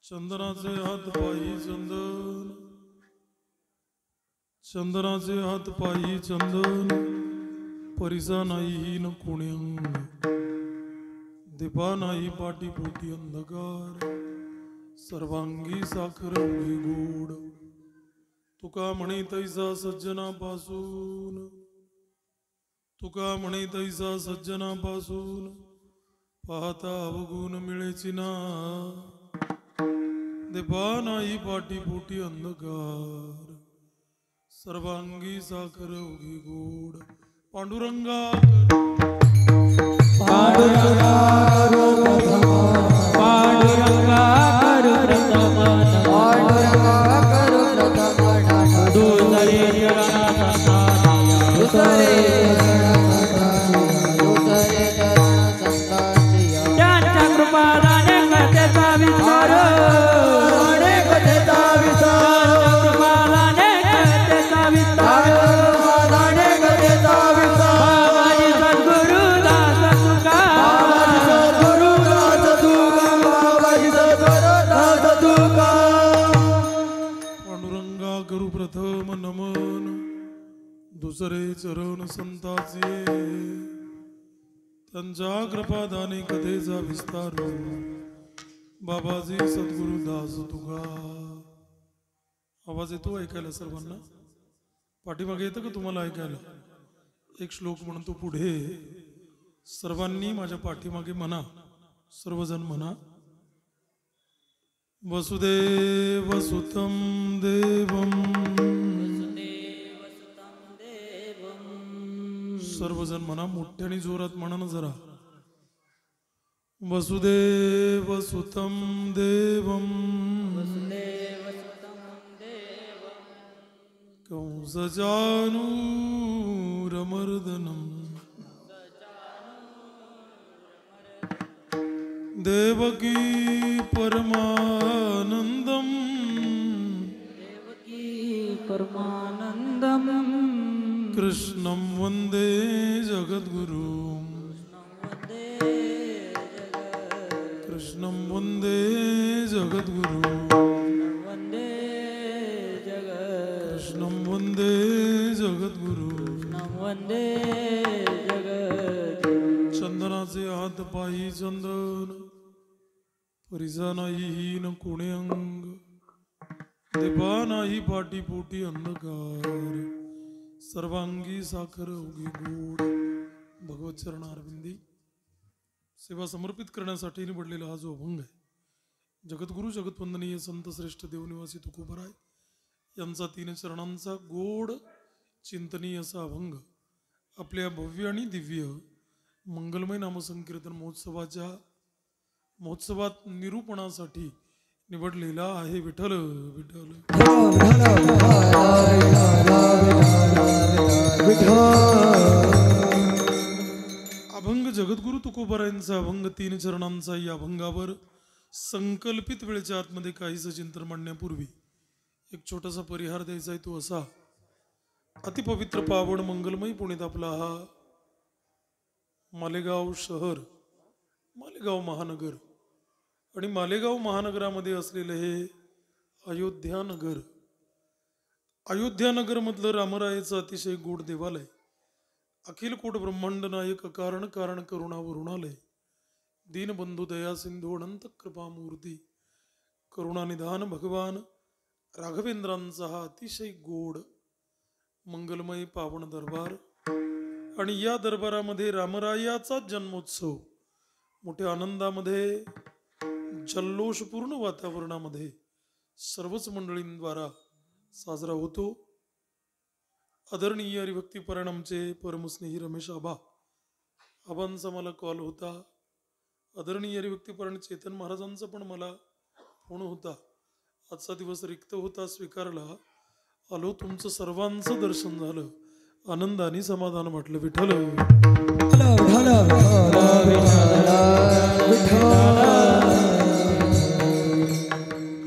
चंदनाचे हात पायी चंदन, चंदनाचे हात पायी चंदन, परिसा नाही हीन कोणी अंग, दीपा नाही पाठी पोटी अंधकार, सर्वांगी साखर उघी गोड. तुका म्हणे तैसा सज्जनापासून, तुका म्हणे तैसा सज्जनापासून, पाहता अवगुण मिळेची ना, दीपा नाही पाठी पोटी अंधकार, सर्वांगी साखर उगी गोड. पांडुरंगा पांडुरंगा करू प्रथम, पांडुरंगा करू प्रथम, पांडुरंगा करू प्रथम, दुसरे चरणाचा सानिया, दुसरे चरणाचा सानिया, दुसरे चरणाचा सानिया. त्यांच्या कृपादाने कथेचा विस्तार, अनेक कथेचा विस्तार, कृपादाने कथेचा विस्तार, कृपादाने कथेचा विस्तार. बाबाजी सद्गुरु दास तुका, बाबाजी सद्गुरु दास तुका, बाबाजी सद्गुरु दास तुका. पांडुरंगा करू प्रथम नमन, दुसरे चरण संताचे, त्यांच्या कृपादाने कथेचा विस्तार. बाबाजी सद्गुरु दास तुका. आवाज येतो ऐकायला सर्वांना? पाठीमागे येतं का तुम्हाला ऐकायला? एक श्लोक म्हणतो पुढे, सर्वांनी माझ्या पाठीमागे म्हणा, सर्वजण म्हणा. वसुदेव सुतं देवं, सर्वजण म्हणा, मोठ्याने जोरात म्हणा ना जरा. वसुदेव सुतं देवं, कंसचानूरमर्दनं, देवकी परमानन्दं, देवकी परमानन्दं, कृष्णं वन्दे जगद्गुरुं, कृष्णं वन्दे जगद्गुरुं, वन्दे कृष्णं वन्दे जगद्गुरुं. वन्दे जगद्गुरुं. चंदनाचे हात पायी चंदन, परिसा नाही हीन कोणी अंग, दीपा नाही पाठी पोटी अंधकार, सर्वांगी साखर उगी गोड. भगवत चरणारविंदी सेवा समर्पित करण्यासाठी निवडलेला हा जो अभंग आहे, जगद्गुरु जगतवंदनीय संत श्रेष्ठ देवनिवासी तुकोबराय यांचा 3 चरणांचा गोड चिंतनीय असा अभंग आपल्या भव्य आणि दिव्य मंगलमय नामसंकीर्तन महोत्सवात निरूपणासाठी निवडलेला आहे. विठ्ठल विठ्ठल. अभंग जगद्गुरु तुकोबरायांचा अभंग 3 चरणांचा. या अभंगावर संकल्पित वेळेच्या आतमध्ये काहीच चिंतन मांडण्यापूर्वी एक छोटासा परिहार द्यायचा आहे. तो असा, अतिपवित्र पावन मंगलमय पुण्यात आपला हा मालेगाव शहर, मालेगाव महानगर आणि मालेगाव महानगरामध्ये असलेलं हे अयोध्यानगर. अयोध्यानगरमधलं रामरायाचं अतिशय गोड देवालय, अखिल कोट ब्रह्मांड नायक कारण कारण करुणा वरुणालय, दीनबंधू दया सिंधू अनंत कृपामूर्ती करुणानिधान भगवान राघवेंद्रांचा हा अतिशय गोड मंगलमय पावन दरबार. आणि या दरबारामध्ये रामरायाचा जन्मोत्सव मोठ्या आनंदामध्ये, जल्लोषपूर्ण वातावरणामध्ये सर्वच मंडळींद्वारा साजरा होतो. आदरणीय हरिभक्तीपरायण आमचे परमस्नेही रमेश आबांचा मला कॉल होता. आदरणीय हरिभक्तीपरायण चेतन महाराजांचा पण मला फोन होता. आजचा दिवस रिक्त होता, स्वीकारला. आलो, तुमचं सर्वांचं दर्शन झालं, आनंदाने समाधान वाटलं. विठ्ठल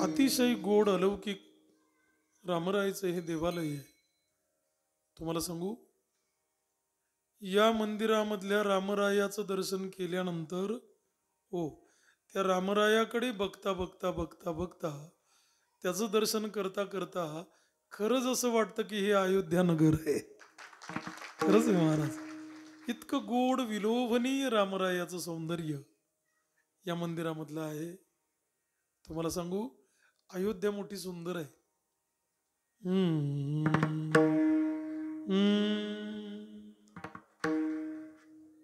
अतिशय गोड अलौकिक रामरायाचं हे देवालय आहे. तुम्हाला सांगू, या मंदिरामधल्या रामरायाचं दर्शन केल्यानंतर हो त्या रामरायाकडे बघता बघता बघता बघता त्याचं दर्शन करता करता खरंच असं वाटतं की हे अयोध्या नगर आहे. खरंच आहे महाराज. इतकं गोड विलोभनीय रामरायाचं सौंदर्य या मंदिरामधलं आहे. तुम्हाला सांगू, अयोध्या मोठी सुंदर आहे.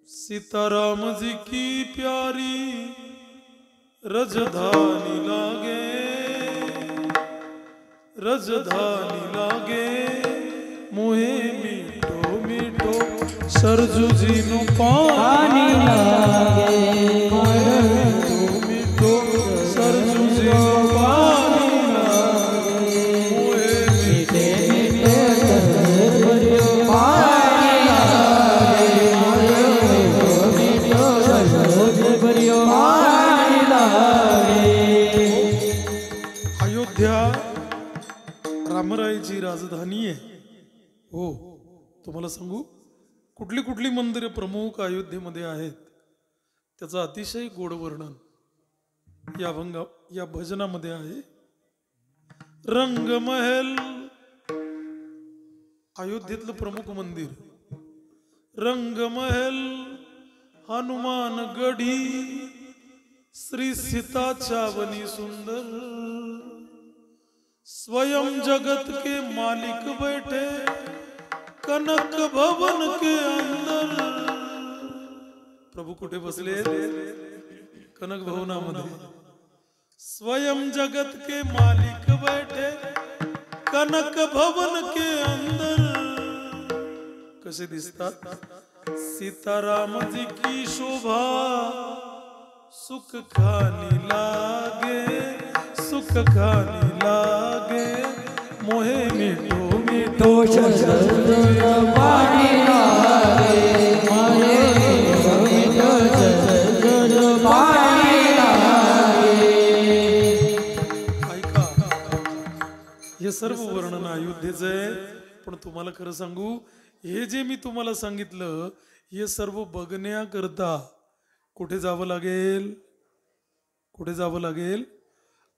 सीताराम जी की प्यारी रजधानी लागे, रजधानी लागे मोहे मीठो मीठो सरजू जी नो पानी लागे, मोहे मीठो मीठो सरजू जी नो पानी लागे, मोहे मीठे मीठे सरजू पानी लागे, मोहे मीठो मीठो सरजू पानी लागे. अयोध्या रामरायाची राजधानी आहे. हो, तुम्हाला सांगू, कुठली कुठली मंदिरे प्रमुख अयोध्येमध्ये आहेत त्याचं अतिशय गोड वर्णन या भजनामध्ये आहे. रंगमहल अयोध्येतलं प्रमुख मंदिर. रंगमहल, हनुमान गढी, श्री सीता चावनी सुंदर, स्वयं जगत के मालिक बैठे कनक भवन के अंदर. प्रभु कुठे बसले? कनक भवनामध्ये. स्वयं जगत के मालिक बैठे कनक भवन के अंदर. कसे दिसतात? सीताराम जी की शोभा सुख खानी लागे, सुख खानी लागे मोहे मीठो मीठो पानी लागे, मोहे मीठो मीठो पानी लागे. ऐका, हे सर्व वर्णन अयोध्येचं आहे. पण तुम्हाला खरं सांगू, हे जे मी तुम्हाला सांगितलं हे सर्व बघण्याकरता कुठे जावं लागेल? कुठे जावं लागेल?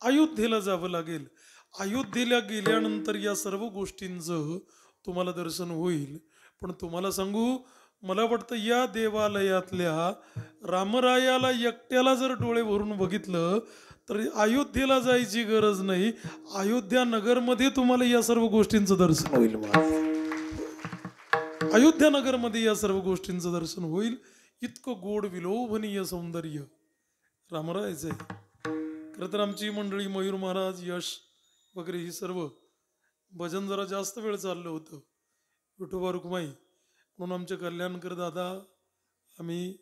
अयोध्येला जावं लागेल. अयोध्येला गेल्यानंतर या सर्व गोष्टींचं तुम्हाला दर्शन होईल. पण तुम्हाला सांगू, मला वाटतं या देवालयातल्या रामरायाला एकट्याला जर डोळे भरून बघितलं तर अयोध्येला जायची गरज नाही. अयोध्या नगरमध्ये तुम्हाला या सर्व गोष्टींचं दर्शन होईल. अयोध्या नगरमध्ये या सर्व गोष्टींचं दर्शन होईल. इतकं गोड विलोभनीय सौंदर्य रामरायाचं आहे. खरं तर आमची मंडळी, मयूर महाराज, यश वगैरे ही सर्व भजन जरा जास्त वेळ चाललं होतं. विठोबा रुक्माई म्हणून आमचे कल्याणकर दादा, आम्ही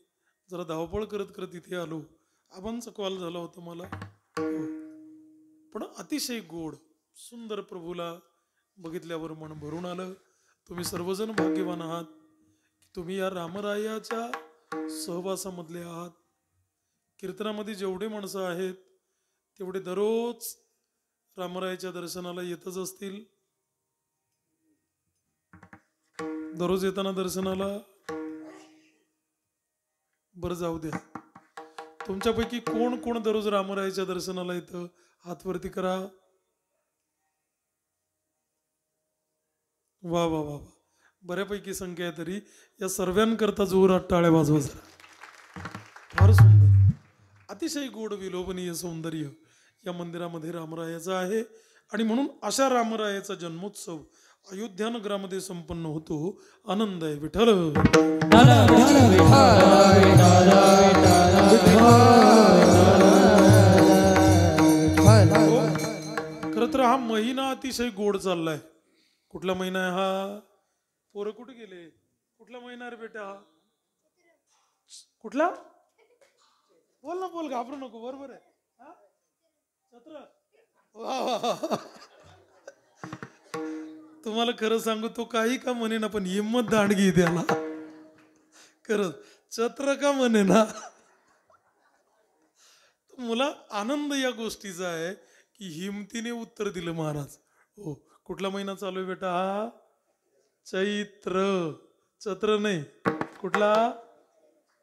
जरा धावपळ करत करत इथे आलो. आबांचा कॉल झाला होता मला. पण अतिशय गोड सुंदर प्रभूला बघितल्यावर मन भरून आलं. तुम्ही सर्वजण भाग्यवान आहात की तुम्ही या रामरायाच्या सहवासामधले आहात. कीर्तनामध्ये जेवढे माणसं आहेत तेवढे दररोज रामरायाच्या दर्शनाला येतच असतील. दररोज येताना दर्शनाला बरं जाऊ द्या. तुमच्यापैकी कोण कोण दररोज रामरायाच्या दर्शनाला येतं? हात वरती करा. वा वा वा, बऱ्यापैकी संख्या आहे. तरी या सर्वांकरता जोरात टाळ्या वाजवा जरा. फार सुंदर, अतिशय गोड विलोभनीय सौंदर्य या मंदिरामध्ये रामरायाचं आहे. आणि म्हणून अशा रामरायाचा जन्मोत्सव अयोध्या नगरामध्ये संपन्न होतो. आनंद आहे. विठ्ठल खरं तर हा महिना अतिशय गोड चाललाय. कुठला महिना आहे हा? पोरं कुठे गेले? कुठला महिना रे बेटा हा? कुठला? बोल ना, बोल, घाबरू नको. बरोबर आहे. तुम्हाला खरं सांगू, तो काही का म्हणे ना, पण हिंमत दांडगी त्याला. खरंच चत्र का म्हणे ना. मला आनंद या गोष्टीचा आहे की हिमतीने उत्तर दिलं महाराज. हो, कुठला महिना चालू आहे बेटा हा? चैत्र. चत्र नाही, कुठला?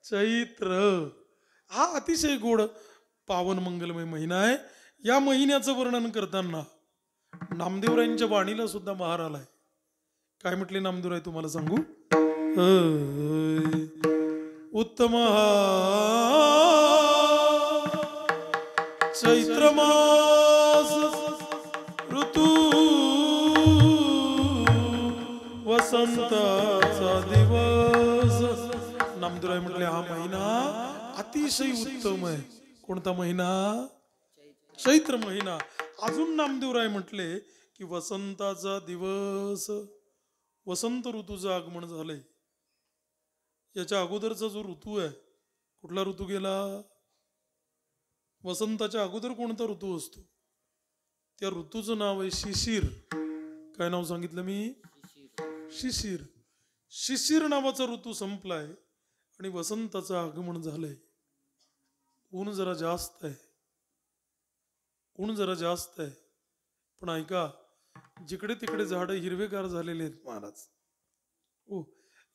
चैत्र. हा अतिशय गोड पावन मंगलमय महिना आहे. या महिन्याचं वर्णन करताना नामदेवरायांच्या वाणीला सुद्धा महार आलाय. काय म्हटले नामदेवराय तुम्हाला सांगू. उत्तम चैत्र मास ऋतू वसंताचा दिवस. नामदेवराय म्हटले हा महिना अतिशय उत्तम आहे. कोणता महिना. चैत्र महिना. अजून नामदेवराय म्हटले की वसंताचा दिवस. वसंत ऋतूचं आगमन झालंय. याच्या अगोदरचा जो ऋतू आहे कुठला ऋतू गेला. वसंताच्या अगोदर कोणता ऋतू असतो. त्या ऋतूचं नाव आहे शिशिर. काय नाव सांगितलं मी. शिशिर. शिशिर नावाचा ऋतू संपलाय आणि वसंताचं आगमन झालंय. ऊन जरा जास्त आहे. ऊन जरा जास्त आहे. पण ऐका जिकडे तिकडे झाडं हिरवेगार झालेले आहेत महाराज. ओ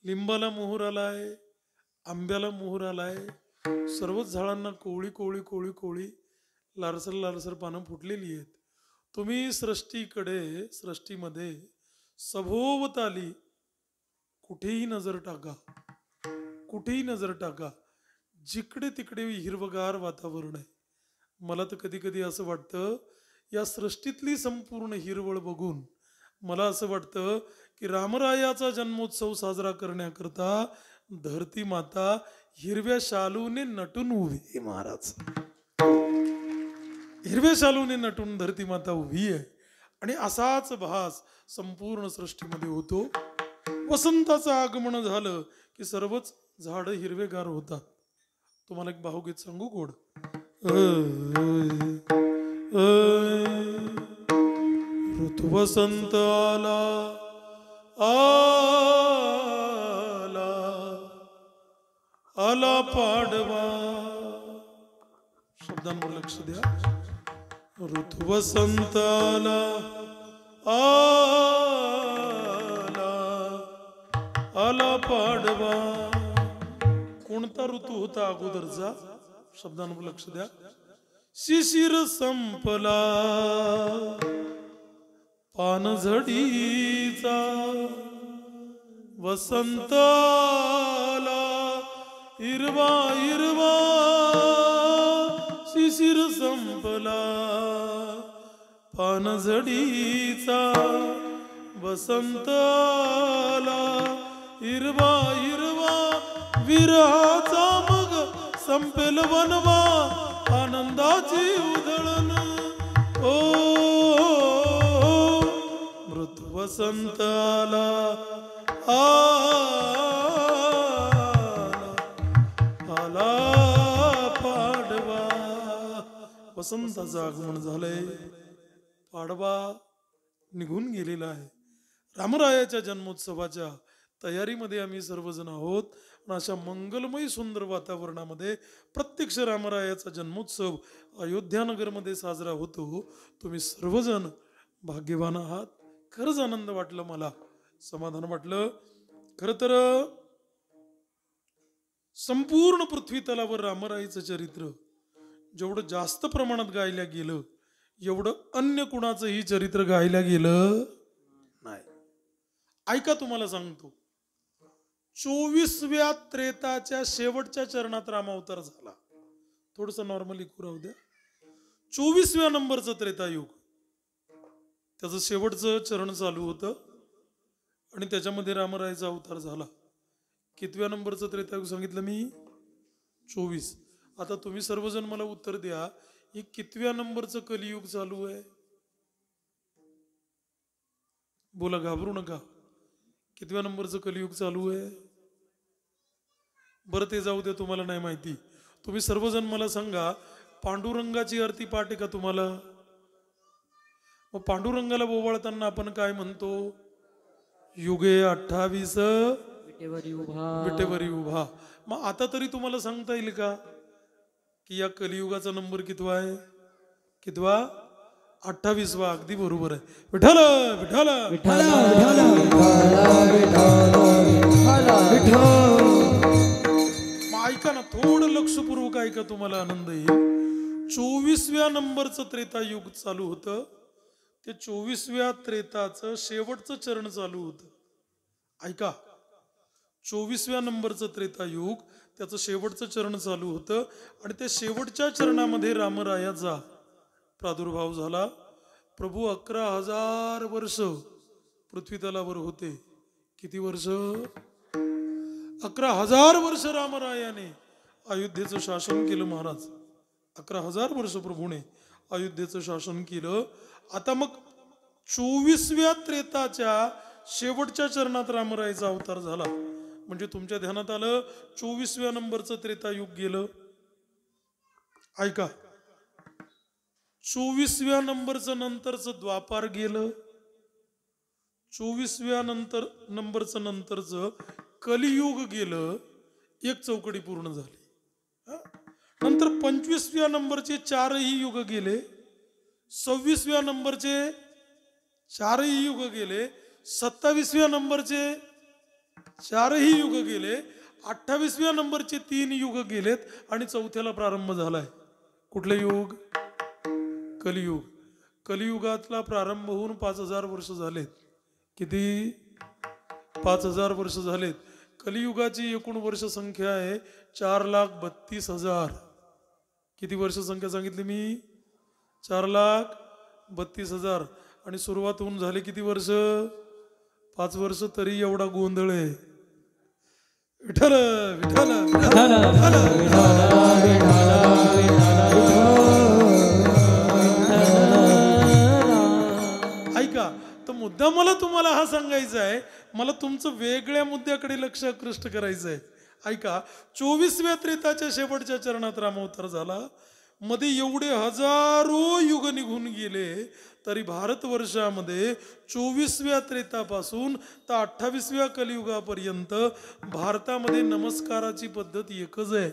लिंबाला मोहर आलाय. आंब्याला मोहर आलाय. सर्वच झाडांना कोवळी कोवळी कोवळी कोवळी लालसर लालसर पानं फुटलेली आहेत. तुम्ही सृष्टीकडे सृष्टीमध्ये सभोवताली कुठेही नजर टाका. कुठेही नजर टाका. जिकडे तिकडे हिरवगार वातावरण आहे. मला तर कधी कधी असं वाटतं या सृष्टीतली संपूर्ण हिरवळ बघून मला असं वाटतं की रामरायाचा जन्मोत्सव साजरा करण्याकरता धरती माता हिरव्या शालूने नटून उभी. महाराज हिरव्या शालूने नटून धरती माता उभी आहे. आणि असाच भास संपूर्ण सृष्टीमध्ये होतो. वसंताचं आगमन झालं की सर्वच झाड हिरवेगार होतात. तुम्हाला एक भावगीत सांगू गोड. ऋतू वसंत आला आला आला पाडवा. शब्दांवर लक्ष द्या. ऋतू वसंत आला आला आला पाडवा. कोणता ऋतू होता अगोदरचा. शब्दांवर लक्ष द्या. शिशिर संपला पानझडीचा वसंत आला हिरवा हिरवा. शिशिर संपला पानझडीचा वसंत आला हिरवा हिरवा. विरहाचा मग संपेल वनवा आनंदाची उधळण. ओ मृत वसंत आला आला पाडवा. वसंताचं आगमन झालंय. पाडवा निघून गेलेला आहे. रामरायाच्या जन्मोत्सवाच्या तयारीमध्ये आम्ही सर्वजण आहोत. अशा मंगलमय सुंदर वातावरणामध्ये प्रत्यक्ष रामरायाचा जन्मोत्सव अयोध्यानगरमध्ये साजरा होतो. तुम्ही सर्वजण भाग्यवान आहात. खरंच आनंद वाटलं. मला समाधान वाटलं. खरं तर संपूर्ण पृथ्वी तलावर रामरायाचं चरित्र जेवढं जास्त प्रमाणात गायल्या गेलं एवढं अन्य कुणाचंही चरित्र गायल्या गेलं नाही. ऐका तुम्हाला सांगतो. 24व्या त्रेताच्या शेवटच्या चरणात रामावतार झाला. थोडस नॉर्मली राहू द्या. 24व्या नंबरचं त्रेतायुग त्याचं शेवटचं चरण चालू होतं आणि त्याच्यामध्ये रामरायाचा अवतार झाला. कितव्या नंबरचं त्रेतायुग सांगितलं मी. 24. आता तुम्ही सर्वजण मला उत्तर द्या. हे कितव्या नंबरचं कलियुग चालू आहे. बोला घाबरू नका. कितव्या नंबरचं कलियुग चालू आहे. बरं ते जाऊ द्या. तुम्हाला नाही माहिती. तुम्ही सर्वजण मला सांगा पांडुरंगाची आरती पाठ आहे का तुम्हाला. मग पांडुरंगाला ओवाळताना आपण काय म्हणतो. युगे 28 विटेवरी उभा. मग आता तरी तुम्हाला सांगता येईल का की या कलियुगाचा नंबर कितवा आहे. कितवा. 28वा. अगदी बरोबर आहे. विठ्ठल विठ्ठल मग ऐका ना थोडं लक्षपूर्वक ऐका. तुम्हाला आनंद येईल. 24व्या नंबरचं त्रेतायुग चालू होतं. ते 24व्या त्रेताचं शेवटचं चरण चालू होतं. ऐका, 24व्या नंबरचं त्रेतायुग त्याचं शेवटचं चरण चालू होतं आणि त्या शेवटच्या चरणामध्ये रामरायाचा प्रादुर्भाव झाला. प्रभू 11,000 वर्ष पृथ्वी तलावर होते. किती वर्ष? 11,000 वर्ष रामरायाने अयोध्येचं शासन केलं महाराज. 11,000 वर्ष प्रभूने अयोध्येचं शासन केलं. आता मग 24व्या त्रेताच्या शेवटच्या चरणात रामरायाचा अवतार झाला. म्हणजे तुमच्या ध्यानात आलं 24व्या नंबरचं त्रेतायुग गेलं. ऐका, 24व्या नंबरचं नंतरचं द्वापार गेलं. 24व्या नंबरचं नंतरचं कलियुग गेलं. एक चौकडी पूर्ण झाली. नंतर 25व्या नंबरचे 4ही युग गेले. 26व्या नंबरचे 4ही युग गेले. 27व्या नंबरचे 4ही युग गेले. 28व्या नंबरचे 3 युग गेलेत आणि 4थ्याला प्रारंभ झालाय. कुठलं युग? कलियुग. कलियुगातला प्रारंभ होऊन 5,000 वर्ष झालेत. किती? 5,000 वर्ष झालेत. कलियुगाची एकूण वर्ष संख्या आहे 4,32,000. किती वर्ष संख्या सांगितली मी? 4,32,000. आणि सुरुवात होऊन झाली किती वर्ष? 5 वर्ष. तरी एवढा गोंधळ आहे. विठ्ठल विठ्ठल ऐका, तर मुद्दा मला तुम्हाला हा सांगायचा आहे. मला तुमचं वेगळ्या मुद्द्याकडे लक्ष आकृष्ट करायचं आहे. ऐका, 24व्या त्रेताच्या शेवटच्या चरणात रामावतार झाला. मध्ये एवढे हजारो युग निघून गेले तरी भारतवर्षामध्ये 24व्या त्रेतापासून तर 28व्या कलियुगापर्यंत भारतामध्ये नमस्काराची पद्धत एकच आहे.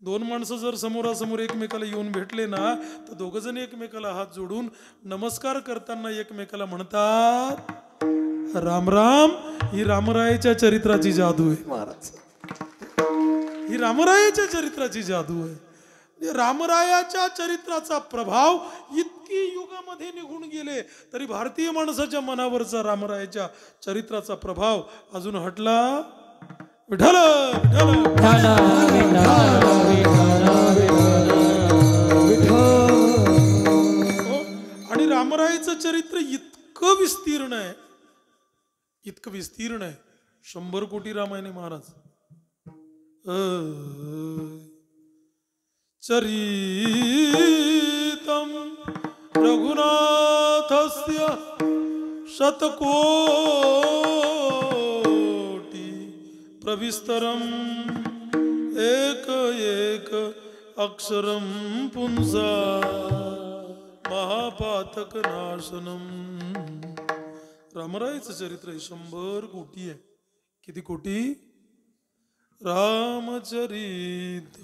2 माणसं जर समोरासमोर एकमेकाला येऊन भेटले ना तर 2 जण एकमेकाला हात जोडून नमस्कार करताना एकमेकाला म्हणतात राम राम. ही रामरायाच्या चरित्राची जादू आहे महाराज. ही रामरायाच्या चरित्राची जादू आहे. रामरायाच्या चरित्राचा प्रभाव इतकी युगामध्ये निघून गेले तरी भारतीय माणसाच्या मनावरचा रामरायाच्या चरित्राचा प्रभाव अजून हटला. विठ्ठल आणि रामरायाचं चरित्र इतकं विस्तीर्ण आहे, इतकं विस्तीर्ण आहे. 100 कोटी रामायणे महाराज. चरितं रघुनाथस्य शतकोटि प्रविस्तरम् एक एक अक्षरं पुंसा महापातक नाशनम. रामरायाचं चरित्र 100 कोटी आहे. किती कोटी? रामचरित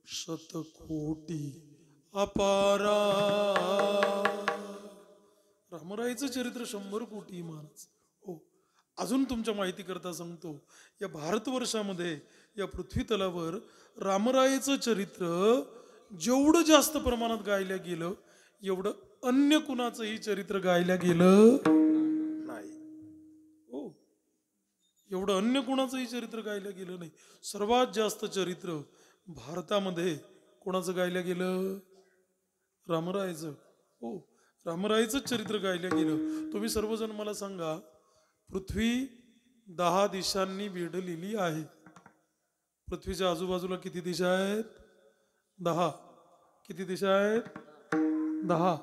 शतकोटी अपारा. रामरायाचं चरित्र 100 कोटी महाराज. हो, अजून तुमच्या माहिती करता सांगतो, या भारतवर्षामध्ये या पृथ्वी तलावर रामरायाचं चरित्र जेवढं जास्त प्रमाणात गायलं गेलं एवढं अन्य कुणाचंही चरित्र गायलं गेलं नाही. हो, एवढं अन्य कुणाचंही चरित्र गायलं गेलं नाही. सर्वात जास्त चरित्र भारतामध्ये कोणाचं गायलं गेलं? रामरायाचं. हो, रामरायाचं चरित्र गायलं गेलं. तुम्ही सर्वजण मला सांगा, पृथ्वी 10 दिशांनी वेढलेली आहे. पृथ्वीच्या आजूबाजूला किती दिशा आहेत? 10. किती दिशा आहेत? 10.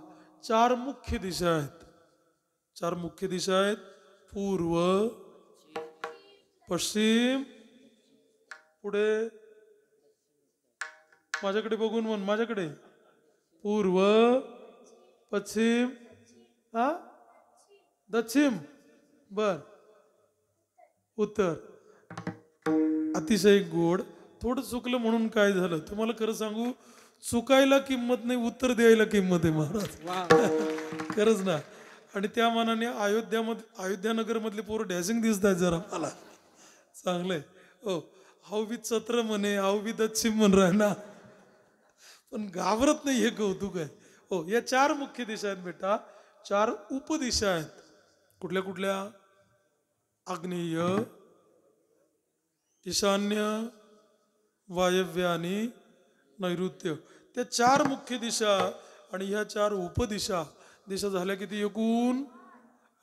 4 मुख्य दिशा आहेत. 4 मुख्य दिशा आहेत. पूर्व, पश्चिम, पुढे माझ्याकडे बघून म्हण, माझ्याकडे. पूर्व, पश्चिम, दक्षिण, बर, उत्तर. अतिशय गोड. थोडं चुकलं म्हणून काय झालं तुम्हाला खरं सांगू, चुकायला किंमत नाही, उत्तर द्यायला किंमत आहे महाराज. खरंच ना. आणि त्या मानाने अयोध्यानगर मधले पोरं डॅशिंग दिसत आहेत जरा मला. चांगलंय. हो, हाऊ बी चत्र म्हणे, हाऊ बी दच्छिम म्हण राह ना. पण घाबरत नाही, हे कौतुक आहे. हो, या 4 मुख्य दिशा आहेत बेटा, 4 उपदिशा आहेत. कुठल्या कुठल्या? आग्नेय, ईशान्य, वायव्य आणि नैऋत्य. त्या 4 मुख्य दिशा आणि ह्या 4 उपदिशा. दिशा झाल्या किती? एकूण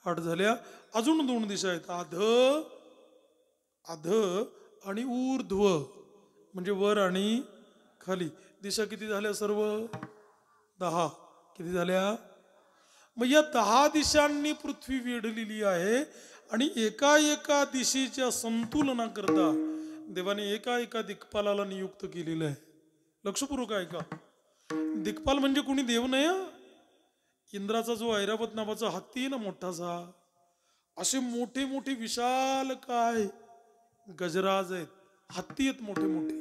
8 झाल्या. अजून 2 दिशा आहेत, अध आणि ऊर्ध्व, म्हणजे वर आणि खाली. दिशा किती झाल्या? सर्व 10. किती झाल्या? मग या 10 दिशांनी पृथ्वी वेढलेली आहे आणि एका एका दिशेच्या संतुलनाकरता देवाने एका एका दिक्पालाला नियुक्त केलेलं आहे. लक्षपूर्वक ऐका. दिक्पाल म्हणजे कोणी देव नाही हा. इंद्राचा जो ऐरावत नावाचा हत्ती आहे ना, मोठासा, असे मोठे मोठे विशाल काय गजराज आहेत, हत्ती आहेत मोठे मोठे,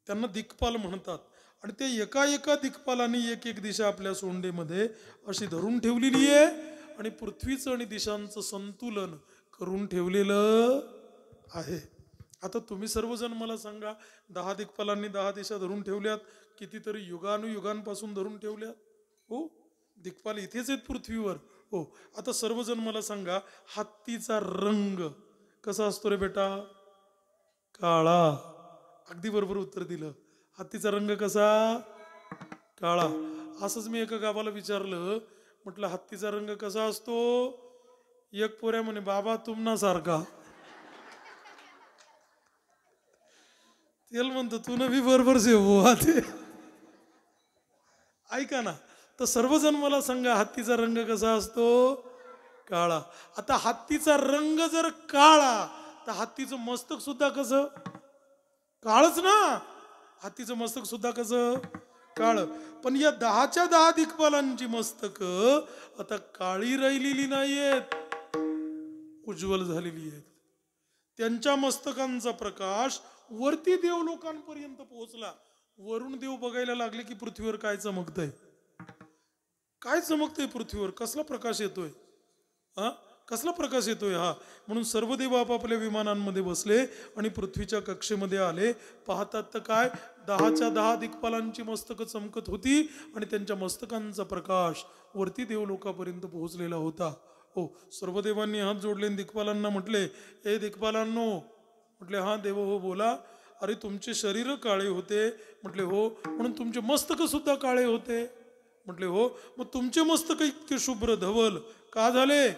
त्यांना दिक्पाल म्हणतात. आणि ते एका एका दिक्पालाने एक एक दिशा आपल्या सोंडेमध्ये अशी धरून ठेवलेली आहे आणि पृथ्वीचं आणि दिशांचं संतुलन करून ठेवलेलं आहे. आता तुम्ही सर्वजण मला सांगा, 10 दिक्पालांनी 10 दिशा धरून ठेवल्यात, कितीतरी युगानुयुगांपासून धरून ठेवल्यात. हो, दिक्पाल इथेच आहेत पृथ्वीवर. हो, आता सर्वजण मला सांगा, हत्तीचा रंग कसा असतो रे बेटा? काळा. अगदी बरोबर उत्तर दिलं. हत्तीचा रंग कसा? काळा. असंच मी एका गावाला विचारलं, म्हटलं हत्तीचा रंग कसा असतो? एक पोऱ्या म्हणे, बाबा तुमना सारखा. तेल म्हणतो, तू नवी बरोबर ते. ऐका ना, तर सर्वजण मला सांगा, हत्तीचा रंग कसा असतो? काळा. आता हत्तीचा रंग जर काळा, तर हत्तीचं मस्तक सुद्धा कसं? काळच ना. हत्तीचं मस्तक सुद्धा कसं? काळ. पण या 10च्या 10 दिक्पालांची मस्तक आता काळी राहिलेली नाहीयेत, उज्ज्वल झालेली आहेत. त्यांच्या मस्तकांचा प्रकाश वरती देव लोकांपर्यंत पोहोचला. वरून देव बघायला लागले की पृथ्वीवर काय चमकतंय, काय चमकतंय पृथ्वीवर, कसला प्रकाश येतोय, कसला प्रकाश येतोय हा. म्हणून सर्व देव आपापल्या विमानांमध्ये बसले आणि पृथ्वीच्या कक्षेमध्ये आले. पाहतात तर काय, 10च्या 10 दिक्पालांची मस्तकं चमकत होती आणि त्यांच्या मस्तकांचा प्रकाश वरती देवलोकापर्यंत पोहोचलेला होता. हो, सर्व देवांनी हात जोडले, दिक्पालांना म्हटले, ए दिक्पालांनो. म्हटले, हा देव, हो बोला. अरे तुमचे शरीर काळे होते. म्हटले, हो. म्हणून तुमचे मस्तक सुद्धा काळे होते. म्हटले, हो. मग तुमचे मस्तक इतके शुभ्र धवल का झाले,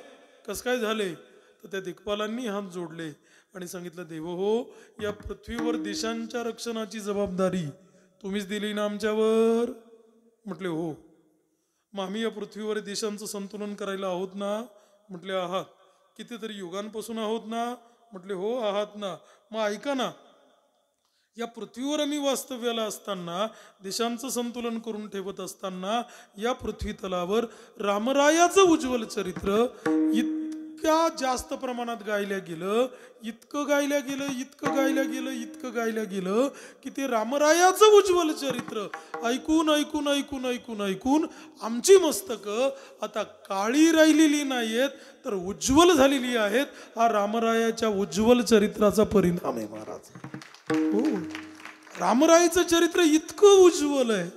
कस काय झाले? तर त्या दिक्पालांनी हात जोडले आणि सांगितलं, देव हो, या पृथ्वीवर दिशांच्या रक्षणाची जबाबदारी तुम्हीच दिली ना आमच्यावर. म्हटले, हो. मग आम्ही या पृथ्वीवर दिशांचं संतुलन करायला आहोत ना. म्हटले, आहात. कितीतरी युगांपासून आहोत ना. म्हटले, हो आहात ना. मग ऐका ना, या पृथ्वीवर आम्ही वास्तव्याला असताना, दिशांचं संतुलन करून ठेवत असताना, या पृथ्वी तलावर रामरायाचं उज्ज्वल चरित्र इतक्या जास्त प्रमाणात गायल्या गेलं, इतकं गायल्या गेलं, इतकं गायल्या गेलं, इतकं गायल्या गेलं की ते रामरायाचं उज्ज्वल चरित्र ऐकून ऐकून ऐकून ऐकून ऐकून आमची मस्तकं आता काळी राहिलेली नाहीयेत, तर उज्ज्वल झालेली आहेत. हा रामरायाच्या उज्ज्वल चरित्राचा परिणाम आहे महाराज. हो, रामरायाचं चरित्र इतकं उज्ज्वल आहे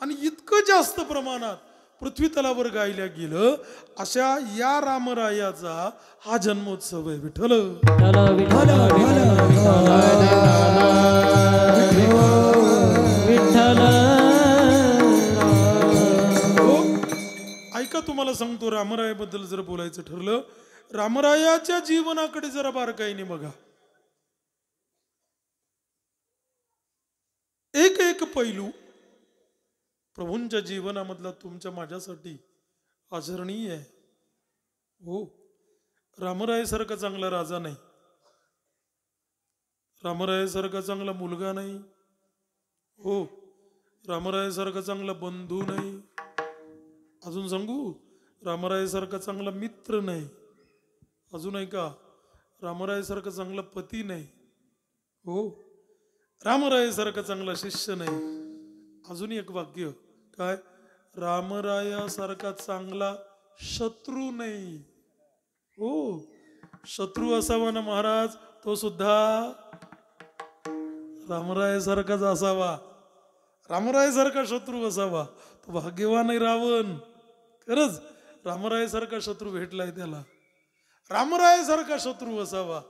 आणि इतकं जास्त प्रमाणात पृथ्वी तलावर गायल्या गेलं, अशा या रामरायाचा हा जन्मोत्सव आहे. विठ्ठल ऐका, तुम्हाला सांगतो, रामरायाबद्दल जर बोलायचं ठरलं, रामरायाच्या जीवनाकडे जरा बारकाईने बघा. एक एक पैलू प्रभूंच्या जीवनामधला तुमच्या माझ्यासाठी आचरणीय आहे. हो, रामरायासारखा चांगला राजा नाही, रामरायासारखा चांगला मुलगा नाही. हो, रामरायासारखा चांगला बंधू नाही. अजून सांगू, रामरायासारखा चांगला मित्र नाही. अजून ऐका, रामरायासारखा चांगला पती नाही. हो, रामरायासारखा चांगला शिष्य नाही. अजून एक वाक्य, काय, रामरायासारखा चांगला शत्रू नाही. हो, शत्रू असावा ना महाराज, तो सुद्धा रामरायासारखाच असावा. रामरायासारखा शत्रू असावा तो भाग्यवान आहे रावण. खरंच रामरायासारखा शत्रू भेटलाय त्याला. रामरायासारखा शत्रू असावा.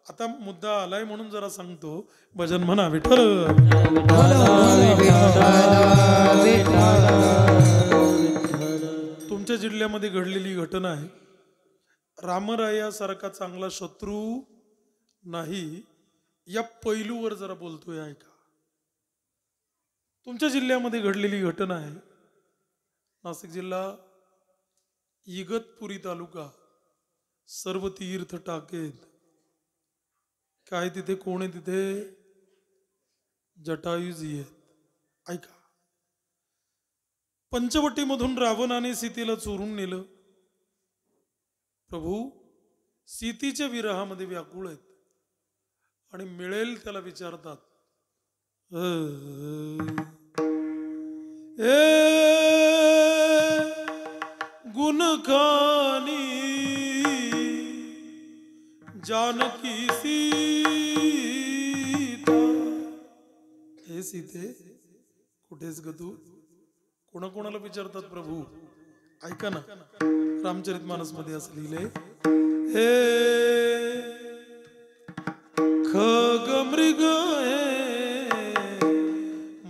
आता मुद्दा आलाय म्हणून जरा सांगतो. भजन म्हणा विठ्ठल. तुमच्या जिल्ह्यामध्ये घडलेली घटना आहे. रामरायासारखा चांगला शत्रू नाही या पैलूवर जरा बोलतोय ऐका. तुमच्या जिल्ह्यामध्ये घडलेली घटना आहे. नाशिक जिल्हा, इगतपुरी तालुका, सर्व तीर्थ टाकेत. काय तिथे कोण आहे? तिथे जटायूजी आहेत. ऐका. पंचवटीमधून रावणाने सीतेला चोरून नेलं. प्रभू सीतेच्या विरहामध्ये व्याकुळ आहेत आणि मिळेल त्याला विचारतात, ए गुणखानी जानकी सीता. हे सीते कुठेस ग तू? कोणाकोणाला विचारतात प्रभू? ऐका ना, रामचरितमानस मध्ये असं लिहिलंय, हे खग मृग हे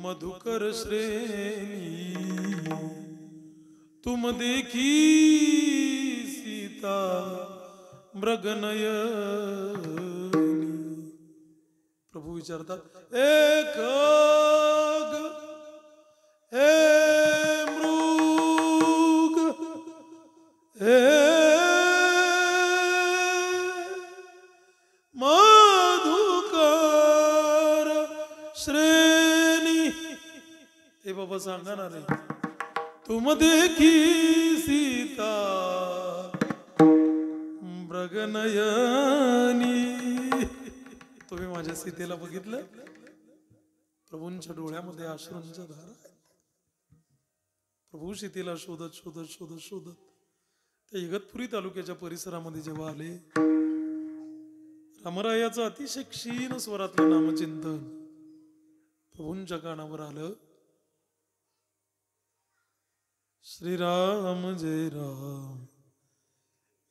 मधुकर श्रेणी तुम देखी सीता मृगनयनी. प्रभू विचारतात, ए खग हे मृग हे मधुकर श्रेणी. हे बाबा सांगा ना रे, तुम देखी सीता मृगनयनी. तुम्ही माझ्या सीतेला बघितलं? प्रभूंच्या डोळ्यामध्ये अश्रूंच्या धारा आहेत. प्रभू सीतेला शोधत शोधत शोधत शोधत त्या इगतपुरी तालुक्याच्या परिसरामध्ये जेव्हा आले, रामरायाचं अतिशय क्षीण स्वरातलं नामचिंतन प्रभूंच्या कानावर आलं. श्रीराम जय राम,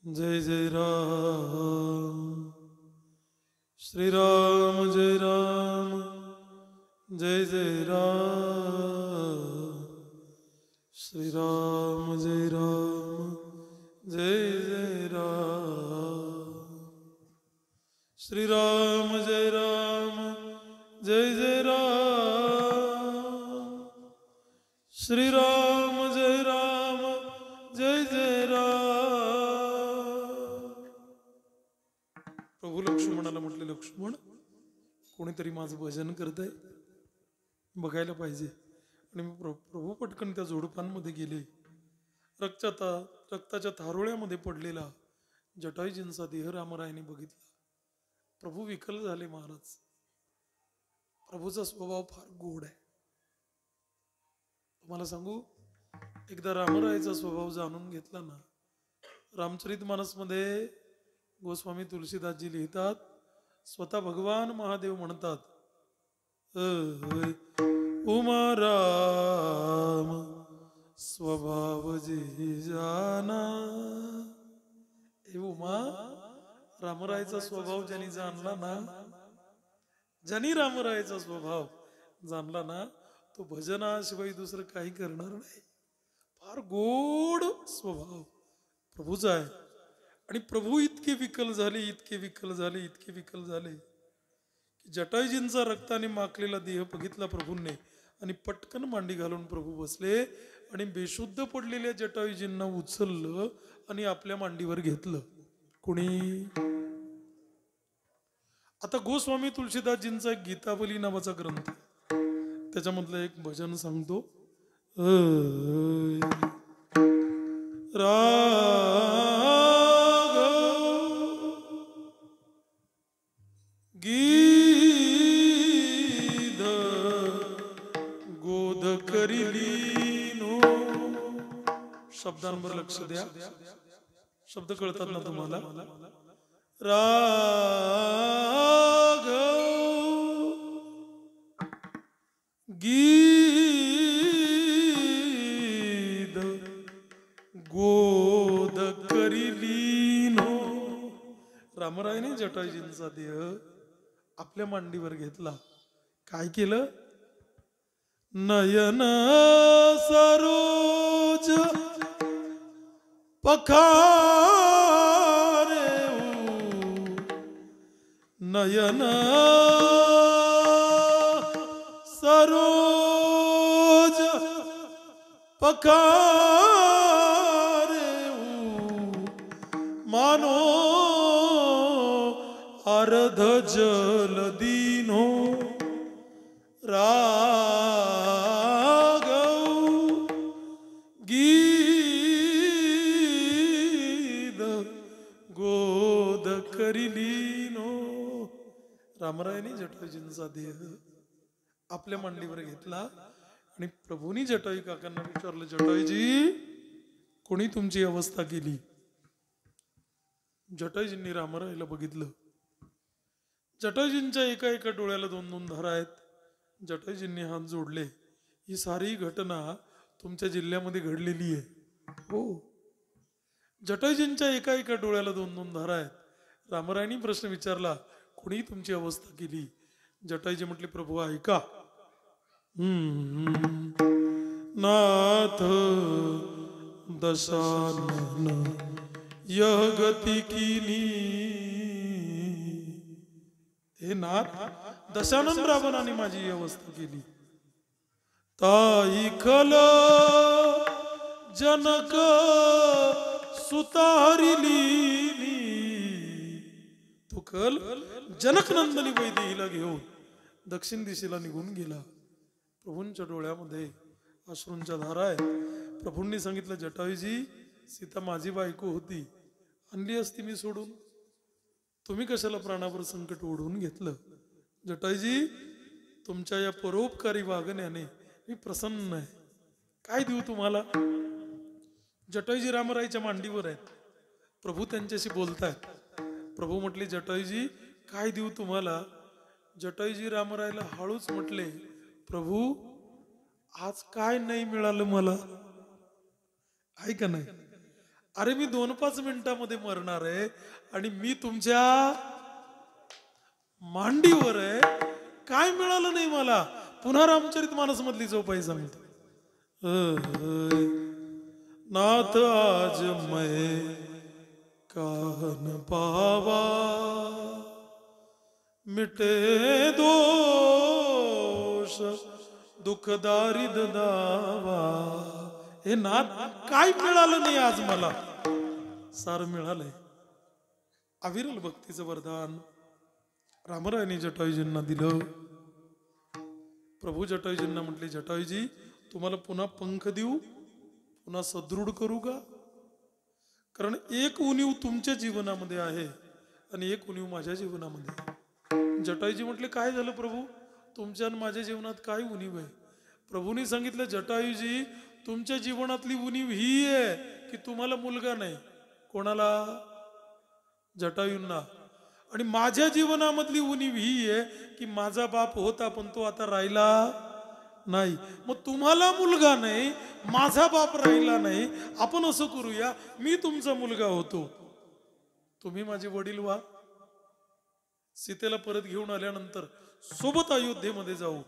जय जय राम. श्रीराम जय राम, जय जय राम. श्रीराम जय राम, जय जय राम. श्रीराम जय राम, जय जय राम. श्रीराम जय राम, जय जय राम. प्रभू लक्ष्मणाला म्हटले, लक्ष्मण कोणीतरी माझं भजन करतंय, बघायला पाहिजे. आणि प्रभू पटकन त्या झुडपांमध्ये गेले. रक्ताच्या थारोळ्यामध्ये पडलेला जटायूजींचा देह रामरायाने बघितला. प्रभू विकल झाले. महाराज, प्रभूचा स्वभाव फार गोड आहे. तुम्हाला सांगू, एकदा रामरायाचा स्वभाव जाणून घेतला ना, रामचरितमानस मध्ये गोस्वामी तुलसीदासजी लिहितात, स्वतः भगवान महादेव म्हणतात, उमा राम स्वभाव जी जाना. हे उमा, रामरायाचा स्वभाव ज्यांनी जाणला ना, ज्यांनी रामरायाचा स्वभाव जाणला ना, तो भजनाशिवाय दुसरं काही करणार नाही. फार गोड स्वभाव प्रभूचा आहे. आणि प्रभू इतके विकल झाले, इतके विकल झाले, इतके विकल झाले की जटायूजींचा रक्ताने माखलेला देह बघितला प्रभूंनी आणि पटकन मांडी घालून प्रभू बसले आणि बेशुद्ध पडलेल्या जटायूजींना उचललं आणि आपल्या मांडीवर घेतलं. कुणी? आता गोस्वामी तुलसीदासजींचा एक गीतावली नावाचा ग्रंथ, त्याच्यामधलं एक भजन सांगतो. राग गीध गोद करिलीनो. शब्दांवर लक्ष द्या, शब्द कळतात ना तुम्हाला? राग गीध रामरायने जटायूजींचा देह आपल्या मांडीवर घेतला. काय केलं? नयन सरोज पखारे नयन सरोज पखारे मानो अर्ध जल दीनो रागव गीत गोद करिलीनो. रामरायने जटायूजींचा देह आपल्या मांडीवर घेतला आणि प्रभूंनी जटायू काकांना विचारलं, जटायूजी कोणी तुमची अवस्था केली? जटायूजींनी रामरायला बघितलं. जटायूजींच्या एका एका डोळ्याला 2-2 धारा आहेत. जटायूजींनी हात जोडले. ही सारी घटना तुमच्या जिल्ह्यामध्ये घडलेली आहे. हो. जटायूजींच्या एका एका डोळ्याला 2-2 धारा आहेत. रामरायांनी प्रश्न विचारला, कोणी तुमची अवस्था केली? जटायूजी म्हटले, प्रभू ऐका. नाथ दशानन यह गती कीनी. हे नाथ, दशानन रावणाने माझी ही अवस्था केली. ताई खल जनक सुतारिली. तो कल जनक नंदनी वैदेहीला घेऊन दक्षिण दिशेला निघून गेला. प्रभूंच्या डोळ्यामध्ये अश्रूंच्या धारा आहेत. प्रभूंनी सांगितलं, जटायूजी सीता माझी बायको होती, आणली असती मी सोडून, तुम्ही कशाला प्राणावर संकट ओढून घेतलं? जटायूजी तुमच्या या परोपकारी वागण्याने मी प्रसन्न आहे. काय देऊ तुम्हाला? जटायूजी रामरायच्या मांडीवर आहेत. प्रभू त्यांच्याशी बोलतायत. प्रभू म्हटले, जटायूजी काय देऊ तुम्हाला? जटायूजी रामरायला हळूच म्हटले, प्रभू आज काय नाही मिळालं मला? आहे का नाही? अरे मी 2-5 मिनिटांमध्ये मरणार आहे आणि मी तुमच्या मांडीवर आहे, काय मिळालं नाही मला? पुन्हा रामचरितमानस मधली चौपाई सांगतो. नाथ आज मैं काहन पावा मिटे दोष दुःख दारिद दावा. हे नाथ काय मिळालं नाही आज मला? सार मिळालंय. अविरल भक्तीचं वरदान रामरायांनी जटायूजींना दिलं. प्रभू जटायूजींना म्हटले, जटायूजी तुम्हाला पुन्हा पंख देऊ, पुन्हा सदृढ करू का? कारण एक उणीव तुमच्या जीवनामध्ये आहे आणि एक उणीव माझ्या जीवनामध्ये. जटायूजी म्हटले, काय झालं प्रभू? तुमच्या आणि माझ्या जीवनात काय उणीव आहे? प्रभूंनी सांगितलं, जटायूजी तुमच्या जीवनातली उणीव ही आहे की तुम्हाला मुलगा नाही. कोणाला? जटायूंना. आणि माझ्या जीवनामधली उणीव ही आहे की माझा बाप होता पण तो आता राहिला नाही. मग तुम्हाला मुलगा नाही, माझा बाप राहिला नाही. आपण असं करूया, मी तुमचा मुलगा होतो, तुम्ही माझे वडील व्हा. सीतेला परत घेऊन आल्यानंतर सोबत अयोध्येमध्ये जाऊ,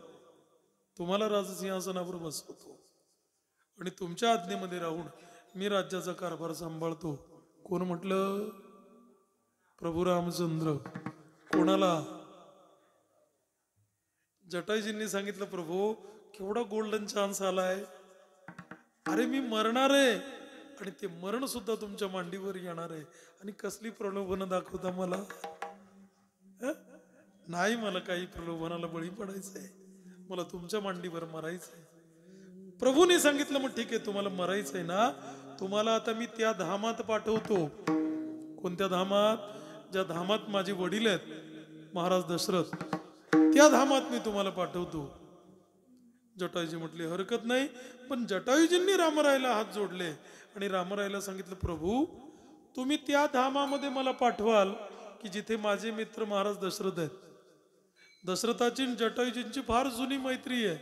तुम्हाला राजसिंहासनावर बसवतो आणि तुमच्या आज्ञेमध्ये राहून मी राज्याचा कारभार सांभाळतो. कोण म्हटलं? प्रभू रामचंद्र. कोणाला? जटायूजींनी सांगितलं, प्रभू केवढा गोल्डन चान्स आलाय. अरे मी मरणार आहे आणि ते मरण सुद्धा तुमच्या मांडीवर येणार आहे आणि कसली प्रलोभनं दाखवता मला? नाही, मला काही प्रलोभनाला बळी पडायचंय, मला तुमच्या मांडीवर मरायचंय. प्रभूने सांगितलं, मग ठीक आहे, तुम्हाला मरायचंय ना, तुम्हाला आता मी त्या धामात पाठवतो. कोणत्या धामात? ज्या धामात माझे वडील आहेत महाराज दशरथ, त्या धामात मी तुम्हाला पाठवतो. जटायूजी म्हटले, हरकत नाही. पण जटायूजींनी रामरायला हात जोडले आणि रामरायला सांगितलं, प्रभू तुम्ही त्या धामामध्ये मला पाठवाल की जिथे माझे मित्र महाराज दशरथ आहेत. दशरथाची जटायूजींची फार जुनी मैत्री आहे,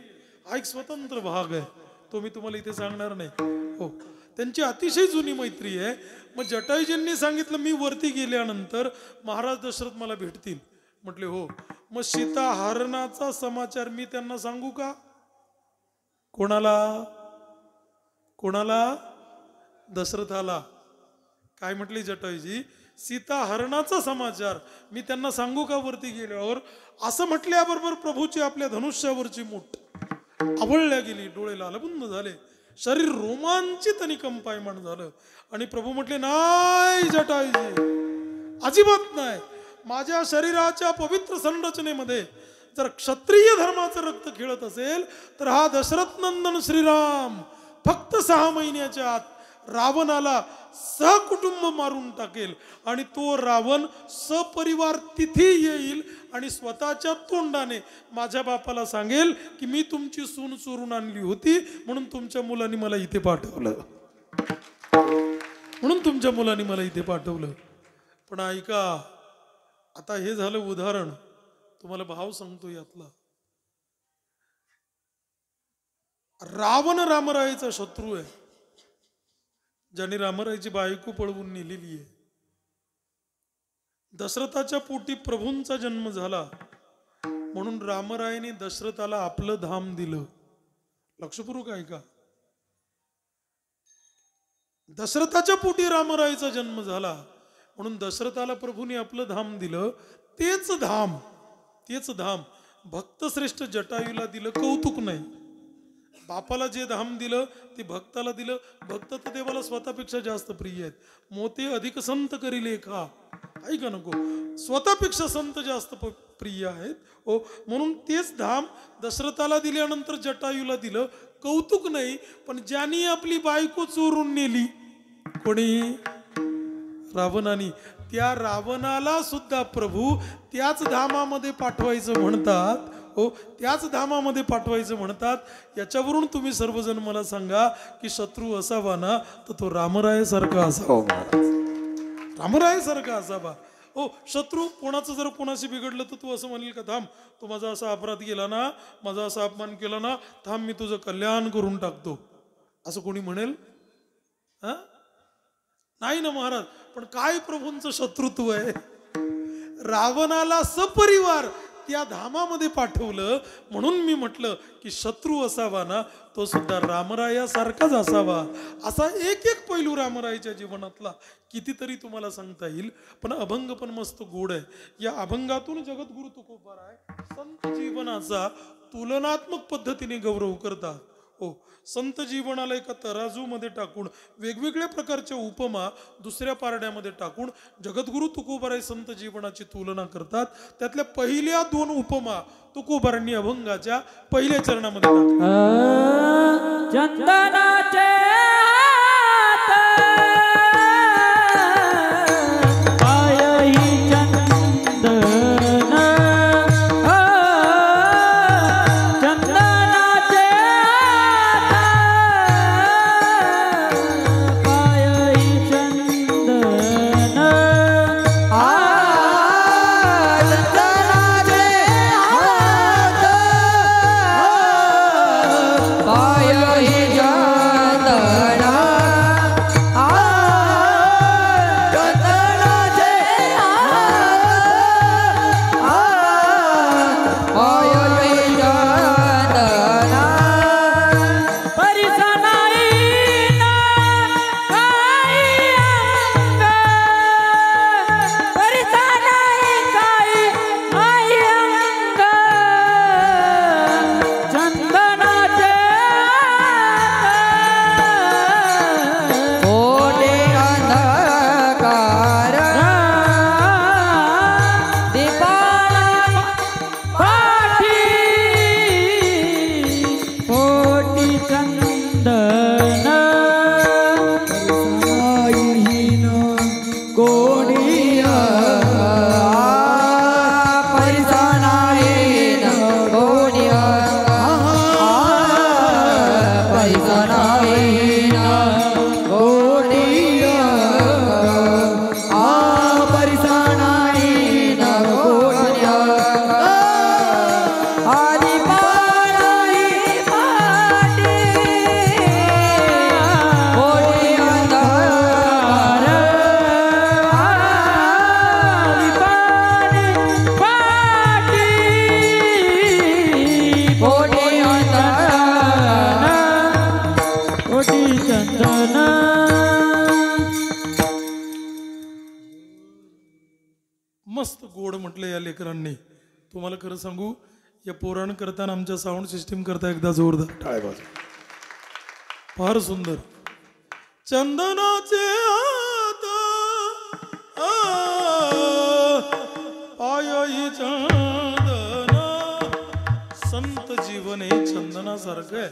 हा एक स्वतंत्र भाग आहे. तो मी तुम्हाला इथे सांगणार नाही. हो, त्यांची अतिशय जुनी मैत्री आहे. मग जटायूजींनी सांगितलं मी वरती गेल्यानंतर महाराज दशरथ मला भेटतील. म्हटले हो. मग सीता हरणाचा समाचार मी त्यांना सांगू का? कोणाला कोणाला? दशरथाला. काय म्हटले जटायूजी? सीता हरणाचा समाचार मी त्यांना सांगू का वरती गेल्यावर? असं म्हटल्याबरोबर प्रभूची आपल्या धनुष्यावरची मूठ आवळल्या गेली, डोळे लालबुंद झाले, शरीर रोमांचित आणि कंपायमान झालं. आणि प्रभू म्हटले नाही जटायूजी, अजिबात नाही. माझ्या शरीराच्या पवित्र संरचनेमध्ये जर क्षत्रिय धर्माचं रक्त खेळत असेल तर हा दशरथ नंदन श्रीराम फक्त 6 महिन्याच्या आत रावणाला सहकुटुंब मारून टाकेल. आणि तो रावण सपरिवार तिथे येईल आणि स्वतःच्या तोंडाने माझ्या बापाला सांगेल की मी तुमची सून चोरून आणली होती म्हणून तुमच्या मुलांनी मला इथे पाठवलं, म्हणून तुमच्या मुलांनी मला इथे पाठवलं. पण ऐका, आता हे झालं उदाहरण, तुम्हाला भाव सांगतो यातला. रावण रामरायाचा शत्रू आहे, ज्याने रामरायाची बायको पळवून नेलेली आहे. दशरथाच्या पोटी प्रभूंचा जन्म झाला म्हणून रामरायाने दशरथाला आपलं धाम दिलं. लक्षपूर्वक ऐका, दशरथाच्या पोटी रामरायाचा जन्म झाला म्हणून दशरथाला प्रभूने आपलं धाम दिलं. तेच धाम भक्तश्रेष्ठ जटायूला दिलं. कौतुक नाही, बापाला जे धाम दिलं ते भक्ताला दिलं. भक्त तर देवाला स्वतःपेक्षा जास्त प्रिय आहेत. मोते अधिक संत करी लेखा, ऐका नको, स्वतःपेक्षा संत जास्त प्रिय आहेत. हो, म्हणून तेच धाम दशरथाला दिल्यानंतर जटायूला दिलं. कौतुक नाही, पण ज्यांनी आपली बायको चोरून नेली, कोणी? रावणाने. त्या रावणाला सुद्धा प्रभू त्याच धामामध्ये पाठवायचं म्हणतात. हो, त्याच धामामध्ये पाठवायचं म्हणतात. याच्यावरून तुम्ही सर्वजण मला सांगा की शत्रू असावा ना तर तो रामरायासारखा असावा, रामरायासारखा असावा. हो, शत्रू कोणाचं जर कोणाशी बिघडलं तर तू असं म्हणेल का थांब, तू माझा असा अपराध केला ना, माझा असा अपमान केला ना, थांब मी तुझं कल्याण करून टाकतो, असं कोणी म्हणेल? हा, नाही ना महाराज. पण काय प्रभूंचं शत्रुत्व आहे. रावणाला सपरिवार त्या धामामध्ये पाठवलं म्हणून मी म्हटलं की शत्रू असावा ना तो सुद्धा रामरायासारखाच असावा. असा एक एक पैलू रामरायाच्या जीवनातला कितीतरी तुम्हाला सांगता येईल. पण अभंग पण मस्त गोड आहे. या अभंगातून जगद्गुरु तुकोबाराय संत जीवनाचा तुलनात्मक पद्धतीने गौरव करतात. हो, संत जीवनाला एका तराजूमध्ये टाकून वेगवेगळ्या प्रकारच्या उपमा दुसऱ्या पारड्यामध्ये टाकून जगद्गुरु तुकोबाराय संत जीवनाची तुलना करतात. त्यातल्या पहिल्या 2 उपमा तुकोबारांनी अभंगाच्या पहिल्या चरणामध्ये टाकल्या. चंदनाचे म्हटलं या लेकरांनी. तुम्हाला खरं सांगू, या पोराण करताना आमच्या साऊंड सिस्टीम करता एकदा जोरदार टाळ्या वाजवा. फार सुंदर. चंदनाचे हात पायही चंदन, संत जीवन हे चंदनासारखं आहे.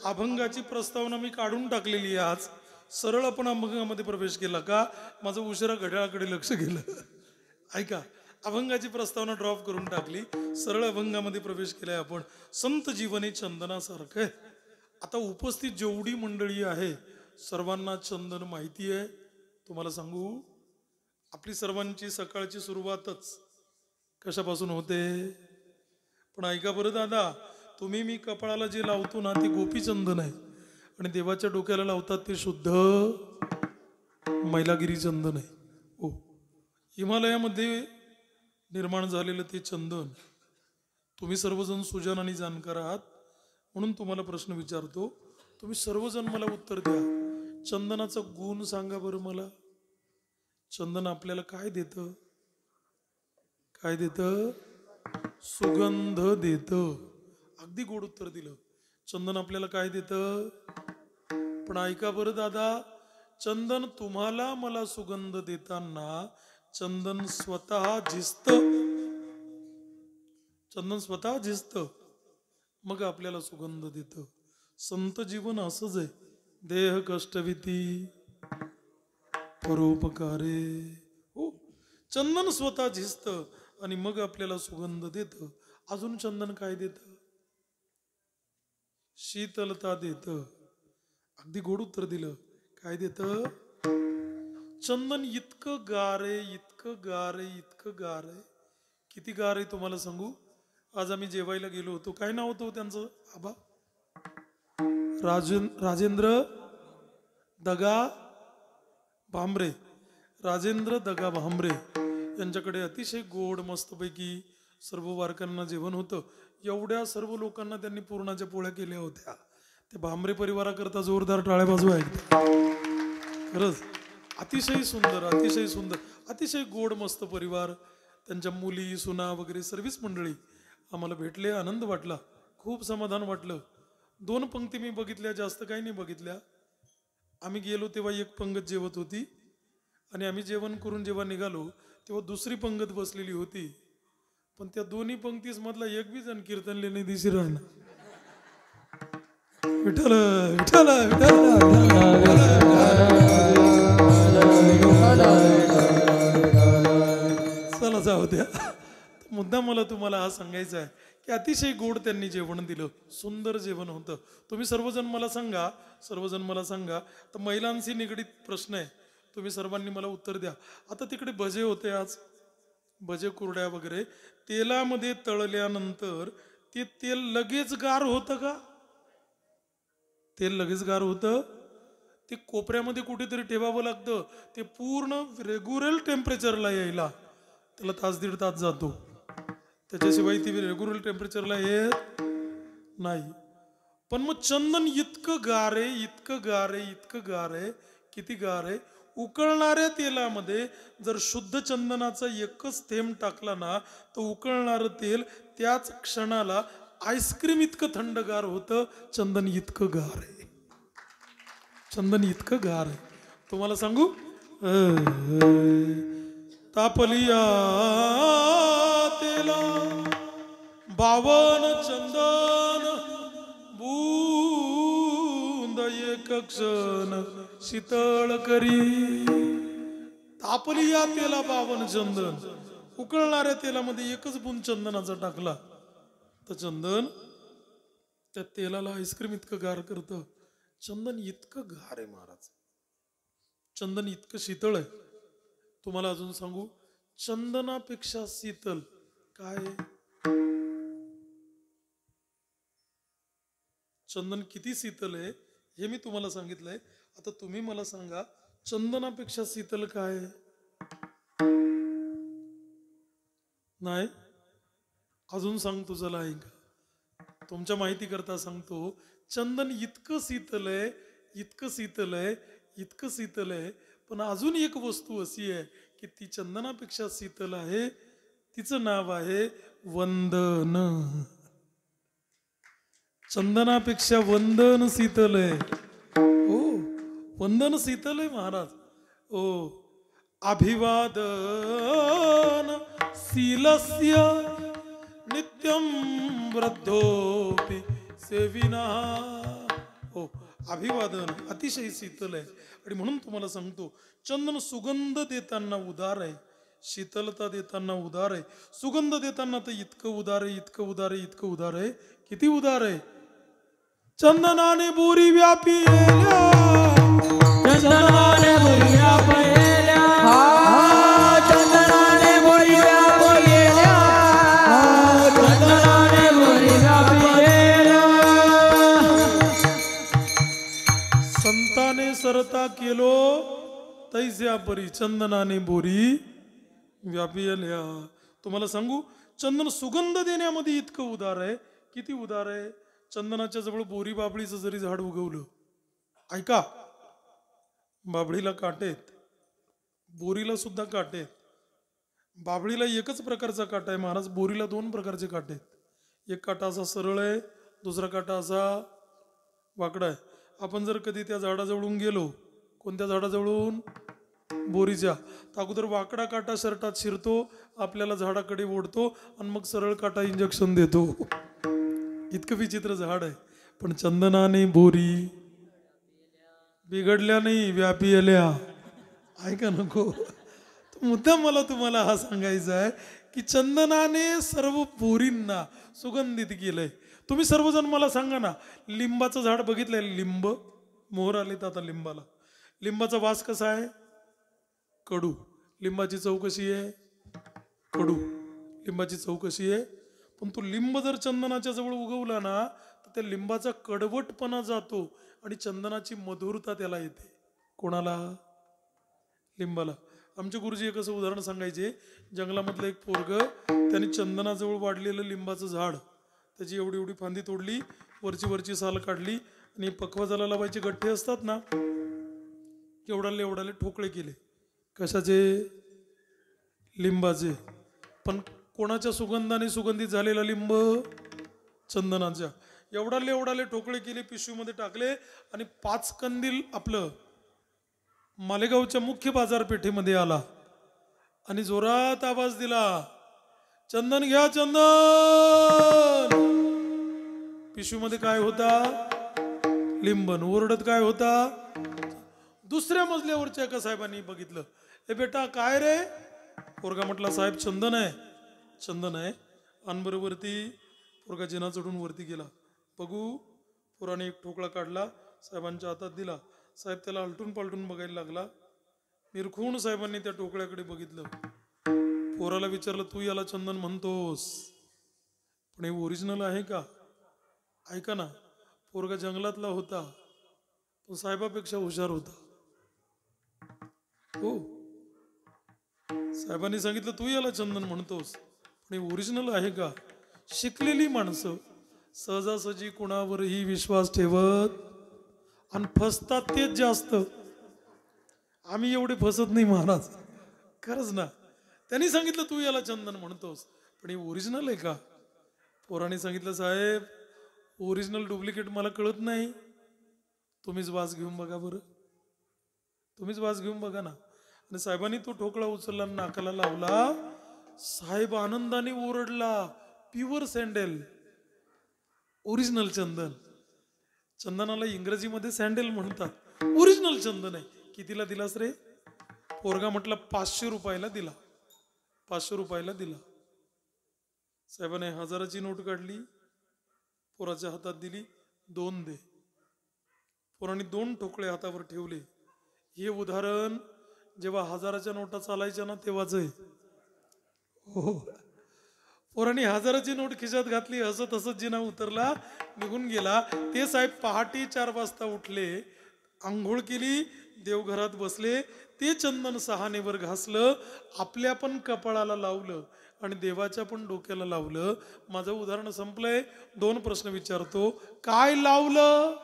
अभंगाची प्रस्तावना मी काढून टाकलेली आहे आज. सरळ आपण अभंगामध्ये प्रवेश केला का? माझं उशिरा घड्याळाकडे लक्ष गेलं. ऐका, अभंगाची प्रस्तावना ड्रॉप करून टाकली, सरळ अभंगामध्ये प्रवेश केलाय आपण. संत जीवन हे चंदनासारखं आहे. आता उपस्थित जेवढी मंडळी आहे सर्वांना चंदन माहिती आहे. तुम्हाला सांगू, आपली सर्वांची सकाळची सुरुवातच कशापासून होते? पण ऐका बरं दादा, तुम्ही मी कपाळाला जे लावतो ना ते गोपी चंदन आहे, आणि देवाच्या डोक्याला लावतात ते शुद्ध मैलागिरी चंदन आहे. हो, हिमालयामध्ये निर्माण झालेलं ते चंदन. तुम्ही सर्वजण सुजान आणि जाणकार आहात म्हणून तुम्हाला प्रश्न विचारतो. तुम्ही सर्वजण मला उत्तर द्या. चंदनाचा गुण सांगा बरं मला. चंदन आपल्याला काय देतं? काय देतं? सुगंध देतं. अगदी गोड उत्तर दिलं. चंदन आपल्याला काय देतं? पण ऐका बरं दादा, चंदन तुम्हाला मला सुगंध देताना चंदन स्वतः झिजत. चंदन स्वतः झिजत, मग आपल्याला सुगंध देतं. संत जीवन असंच आहे. देह कष्टविती परोपकारे. हो, चंदन स्वतः झिजत आणि मग आपल्याला सुगंध देतं. अजून चंदन काय देतं? शीतलता देतं. अगदी गोड उत्तर दिलं. काय देतं? चंदन इतकं गार आहे, इतकं गार आहे, इतकं गार आहे. किती गार आहे तुम्हाला सांगू. आज आम्ही जेवायला गेलो होतो. काय नाव होतं त्यांचं? आबा राजेंद्र दगा भांबरे. राजेंद्र दगा भांबरे यांच्याकडे अतिशय गोड मस्तपैकी सर्व वारकऱ्यांना जेवण होतं. एवढ्या सर्व लोकांना त्यांनी पुरणाच्या पोळ्या केल्या होत्या. ते भांबरे परिवाराकरता जोरदार टाळ्या वाजवा एकदा. खरंच अतिशय सुंदर, अतिशय सुंदर, अतिशय गोड मस्त परिवार. त्यांच्या मुली, सुना वगैरे सर्वच मंडळी आम्हाला भेटले. आनंद वाटला, खूप समाधान वाटलं. 2 पंक्ती मी बघितल्या, जास्त काही नाही बघितल्या. आम्ही गेलो तेव्हा एक पंगत जेवत होती, आणि आम्ही जेवण करून जेव्हा निघालो तेव्हा दुसरी पंगत बसलेली होती. पण त्या दोन्ही पंक्तीस मधला एक बी जण कीर्तनले नाही दिसी राहणार. विठ्ठल विठ्ठल चला जाऊ द्या. मुद्दा मला तुम्हाला हा सांगायचा आहे की अतिशय गोड त्यांनी जेवण दिलं. सुंदर जेवण होतं. तुम्ही सर्वजण मला सांगा, सर्वजण मला सांगा. तर महिलांशी निगडीत प्रश्न आहे, तुम्ही सर्वांनी मला उत्तर द्या. आता तिकडे भजे होते आज, भजे कुरड्या वगैरे. तेलामध्ये तळल्यानंतर ते तेल लगेच गार होतं का? तेल लगेच गार होतं? ते कोपऱ्यामध्ये कुठेतरी ठेवावं लागतं. ते पूर्ण रेग्युलर टेम्परेचरला यायला त्याला 1-1.5 तास जातो. त्याच्याशिवाय ती रेग्युलर टेम्परेचरला येत नाही. पण मग चंदन इतकं गार आहे, इतकं गार आहे, इतकं गार आहे. किती गार आहे? उकळणाऱ्या तेलामध्ये जर शुद्ध चंदनाचा एकच थेंब टाकला ना, तर उकळणारं तेल त्याच क्षणाला आईस्क्रीम इतकं थंडगार होतं. चंदन इतकं गार आहे, चंदन इतकं गार आहे. तुम्हाला सांगू, तापलिया तेला 52 चंदन बूंद एक क्षण शीतळ करी. तापलिया तेला 52 चंदन. उकळणाऱ्या तेलामध्ये एकच बूंद चंदनाचा टाकला तर चंदन त्या तेलाला आईस्क्रीम इतकं गार करतं. चंदन इतकं गार आहे महाराज, चंदन इतकं शीतळ आहे. तुम्हाला अजून सांगू, चंदनापेक्षा शीतल काय? चंदन किती शीतल आहे हे मी तुम्हाला सांगितलंय. आता तुम्ही मला सांगा, चंदनापेक्षा शीतल काय? नाही? अजून सांगतो, चला ऐका. तुमच्या माहिती करता सांगतो. चंदन इतकं शीतल आहे, इतकं शीतल आहे, इतकं शीतल आहे. पण अजून एक वस्तू अशी आहे की ती चंदनापेक्षा शीतल आहे. तिचं नाव आहे वंदन. चंदनापेक्षा वंदन शीतल आहे. ओ वंदन शीतल आहे महाराज. ओ अभिवादन शीलस्य नित्यं वृद्धोपि सेविना. हो अभिवादन अतिशय शीतल आहे. आणि म्हणून तुम्हाला सांगतो चंदन सुगंध देताना उदार आहे, शीतलता देताना उदार आहे, सुगंध देताना तर इतकं उदार आहे, इतकं उदार आहे, इतकं उदार आहे. किती उदार आहे. चंदनाने बोरी व्यापिल्या, चंदनाने बोरी व्यापिल्या, चंदनाने बोरी व्यापिल्या, चंदनाने बोरी व्यापिल्या. संताने सरता केलो तैस्या परी चंदनाने बोरी व्यापिल्या. तुम्हाला सांगू चंदन सुगंध देण्यामध्ये इतकं उदार आहे. किती उदार आहे. चंदनाच्या जवळ बोरी बाबळीचं जरी झाड उगवलं, ऐका बाबळीला काटेत, बोरीला सुद्धा काटेत. बाबळीला एकच प्रकारचा काटा आहे महाराज, बोरीला दोन प्रकारचे काटे आहेत. एक काटा असा सरळ आहे, दुसरा काटा असा वाकडा आहे. आपण जर कधी त्या झाडाजवळून गेलो, कोणत्या झाडाजवळून, बोरीच्या, तर अगोदर वाकडा काटा शर्टात शिरतो, आपल्याला झाडाकडे ओढतो आणि मग सरळ काटा इंजेक्शन देतो. इतकं विचित्र झाड आहे. पण चंदनाने बोरी बिघडल्या नाही व्यापिल्या. ऐका नको, मुद्दा मला तुम्हाला हा सांगायचा आहे की चंदनाने सर्व बोरींना सुगंधित केलंय. तुम्ही सर्वजण मला सांगा ना, लिंबाचं झाड बघितलंय? लिंब, मोहर आलेत आता लिंबाला. लिंबाचा वास कसा आहे? कडू. लिंबाची चव कशी आहे? कडू. लिंबाची चव कशी आहे? पण तो लिंब जर चंदनाच्या जवळ उगवला ना, तर त्या लिंबाचा कडवटपणा जातो आणि चंदनाची मधुरता त्याला येते. कोणाला? लिंबाला. आमचे गुरुजी एक असं उदाहरण सांगायचे. जंगलामधलं एक पोरग, त्याने चंदनाजवळ वाढलेलं लिंबाचं झाड, त्याची एवढी एवढी फांदी तोडली, वरची साल काढली आणि पक्वाजाला लावायचे गठ्ठे असतात ना, एवढाले ठोकळे केले. कशाचे? लिंबाचे. पण कोणाच्या सुगंधाने सुगंधित झालेला लिंब? चंदनाच्या. एवढाले ठोकळे केले, पिशवीमध्ये टाकले आणि 5 कंदील आपलं मालेगावच्या मुख्य बाजारपेठेमध्ये आला आणि जोरात आवाज दिला, चंदन घ्या चंदन. पिशवीमध्ये काय होता? लिंबन. ओरडत काय होता? दुसऱ्या मजल्यावरच्या एका साहेबांनी बघितलं, ए बेटा काय रे? पोरगा म्हटला, साहेब चंदन आहे. चंदन आहे. अनबरोबरती पोरगा जिना चढून वरती गेला. बघू. पोराने एक ठोकळा काढला, साहेबांच्या हातात दिला. साहेब त्याला आलटून पालटून बघायला लागला. निरखून साहेबांनी त्या टोकळ्याकडे बघितलं. पोराला विचारलं, तू याला चंदन म्हणतोस, पण हे ओरिजिनल आहे का? ऐका ना, पोरगा जंगलातला होता, पण साहेबापेक्षा हुशार होता. हो, साहेबांनी सांगितलं तू याला चंदन म्हणतोस, पण हे ओरिजिनल आहे का? शिकलेली माणसं सहजासहजी कुणावरही विश्वास ठेवत आणि फसतात तेच जास्त. आम्ही एवढे फसत नाही महाराज, खरंच ना. त्यांनी सांगितलं तू याला चंदन म्हणतोस, पण हे ओरिजिनल आहे का? पोराने सांगितलं, साहेब ओरिजिनल डुप्लिकेट मला कळत नाही, तुम्हीच वास घेऊन बघा बरं, तुम्हीच वास घेऊन बघा ना. आणि साहेबांनी तो ठोकळा उचलला, नाकाला लावला. साहेब आनंदाने ओरडला, प्युअर सँडल, ओरिजिनल चंदन. चंदनाला इंग्रजीमध्ये सँडल म्हणतात, ओरिजिनल चंदन आहे. कितीला दिलास रे? पोरगा म्हटला 500 रुपयाला दिला. 500 रुपयाला दिला. साहेबाने 1000ची नोट काढली, पोराच्या हातात दिली, 2 दे. पोराने 2 ठोकळे हातावर ठेवले. हे उदाहरण जेव्हा 1000च्या नोटा चालायच्या ना तेव्हाच आहे. हो, पोराने 1000ची नोट खिशात घातली, हसत हसत जिना उतरला, निघून गेला. ते साहेब पहाटे 4 वाजता उठले, आंघोळ केली, देवघरात बसले. ते चंदन 6 घासलं, आपल्या पण कपाळाला लावलं आणि देवाच्या पण डोक्याला लावलं. माझं उदाहरण संपलंय. 2 प्रश्न विचारतो. काय लावलं?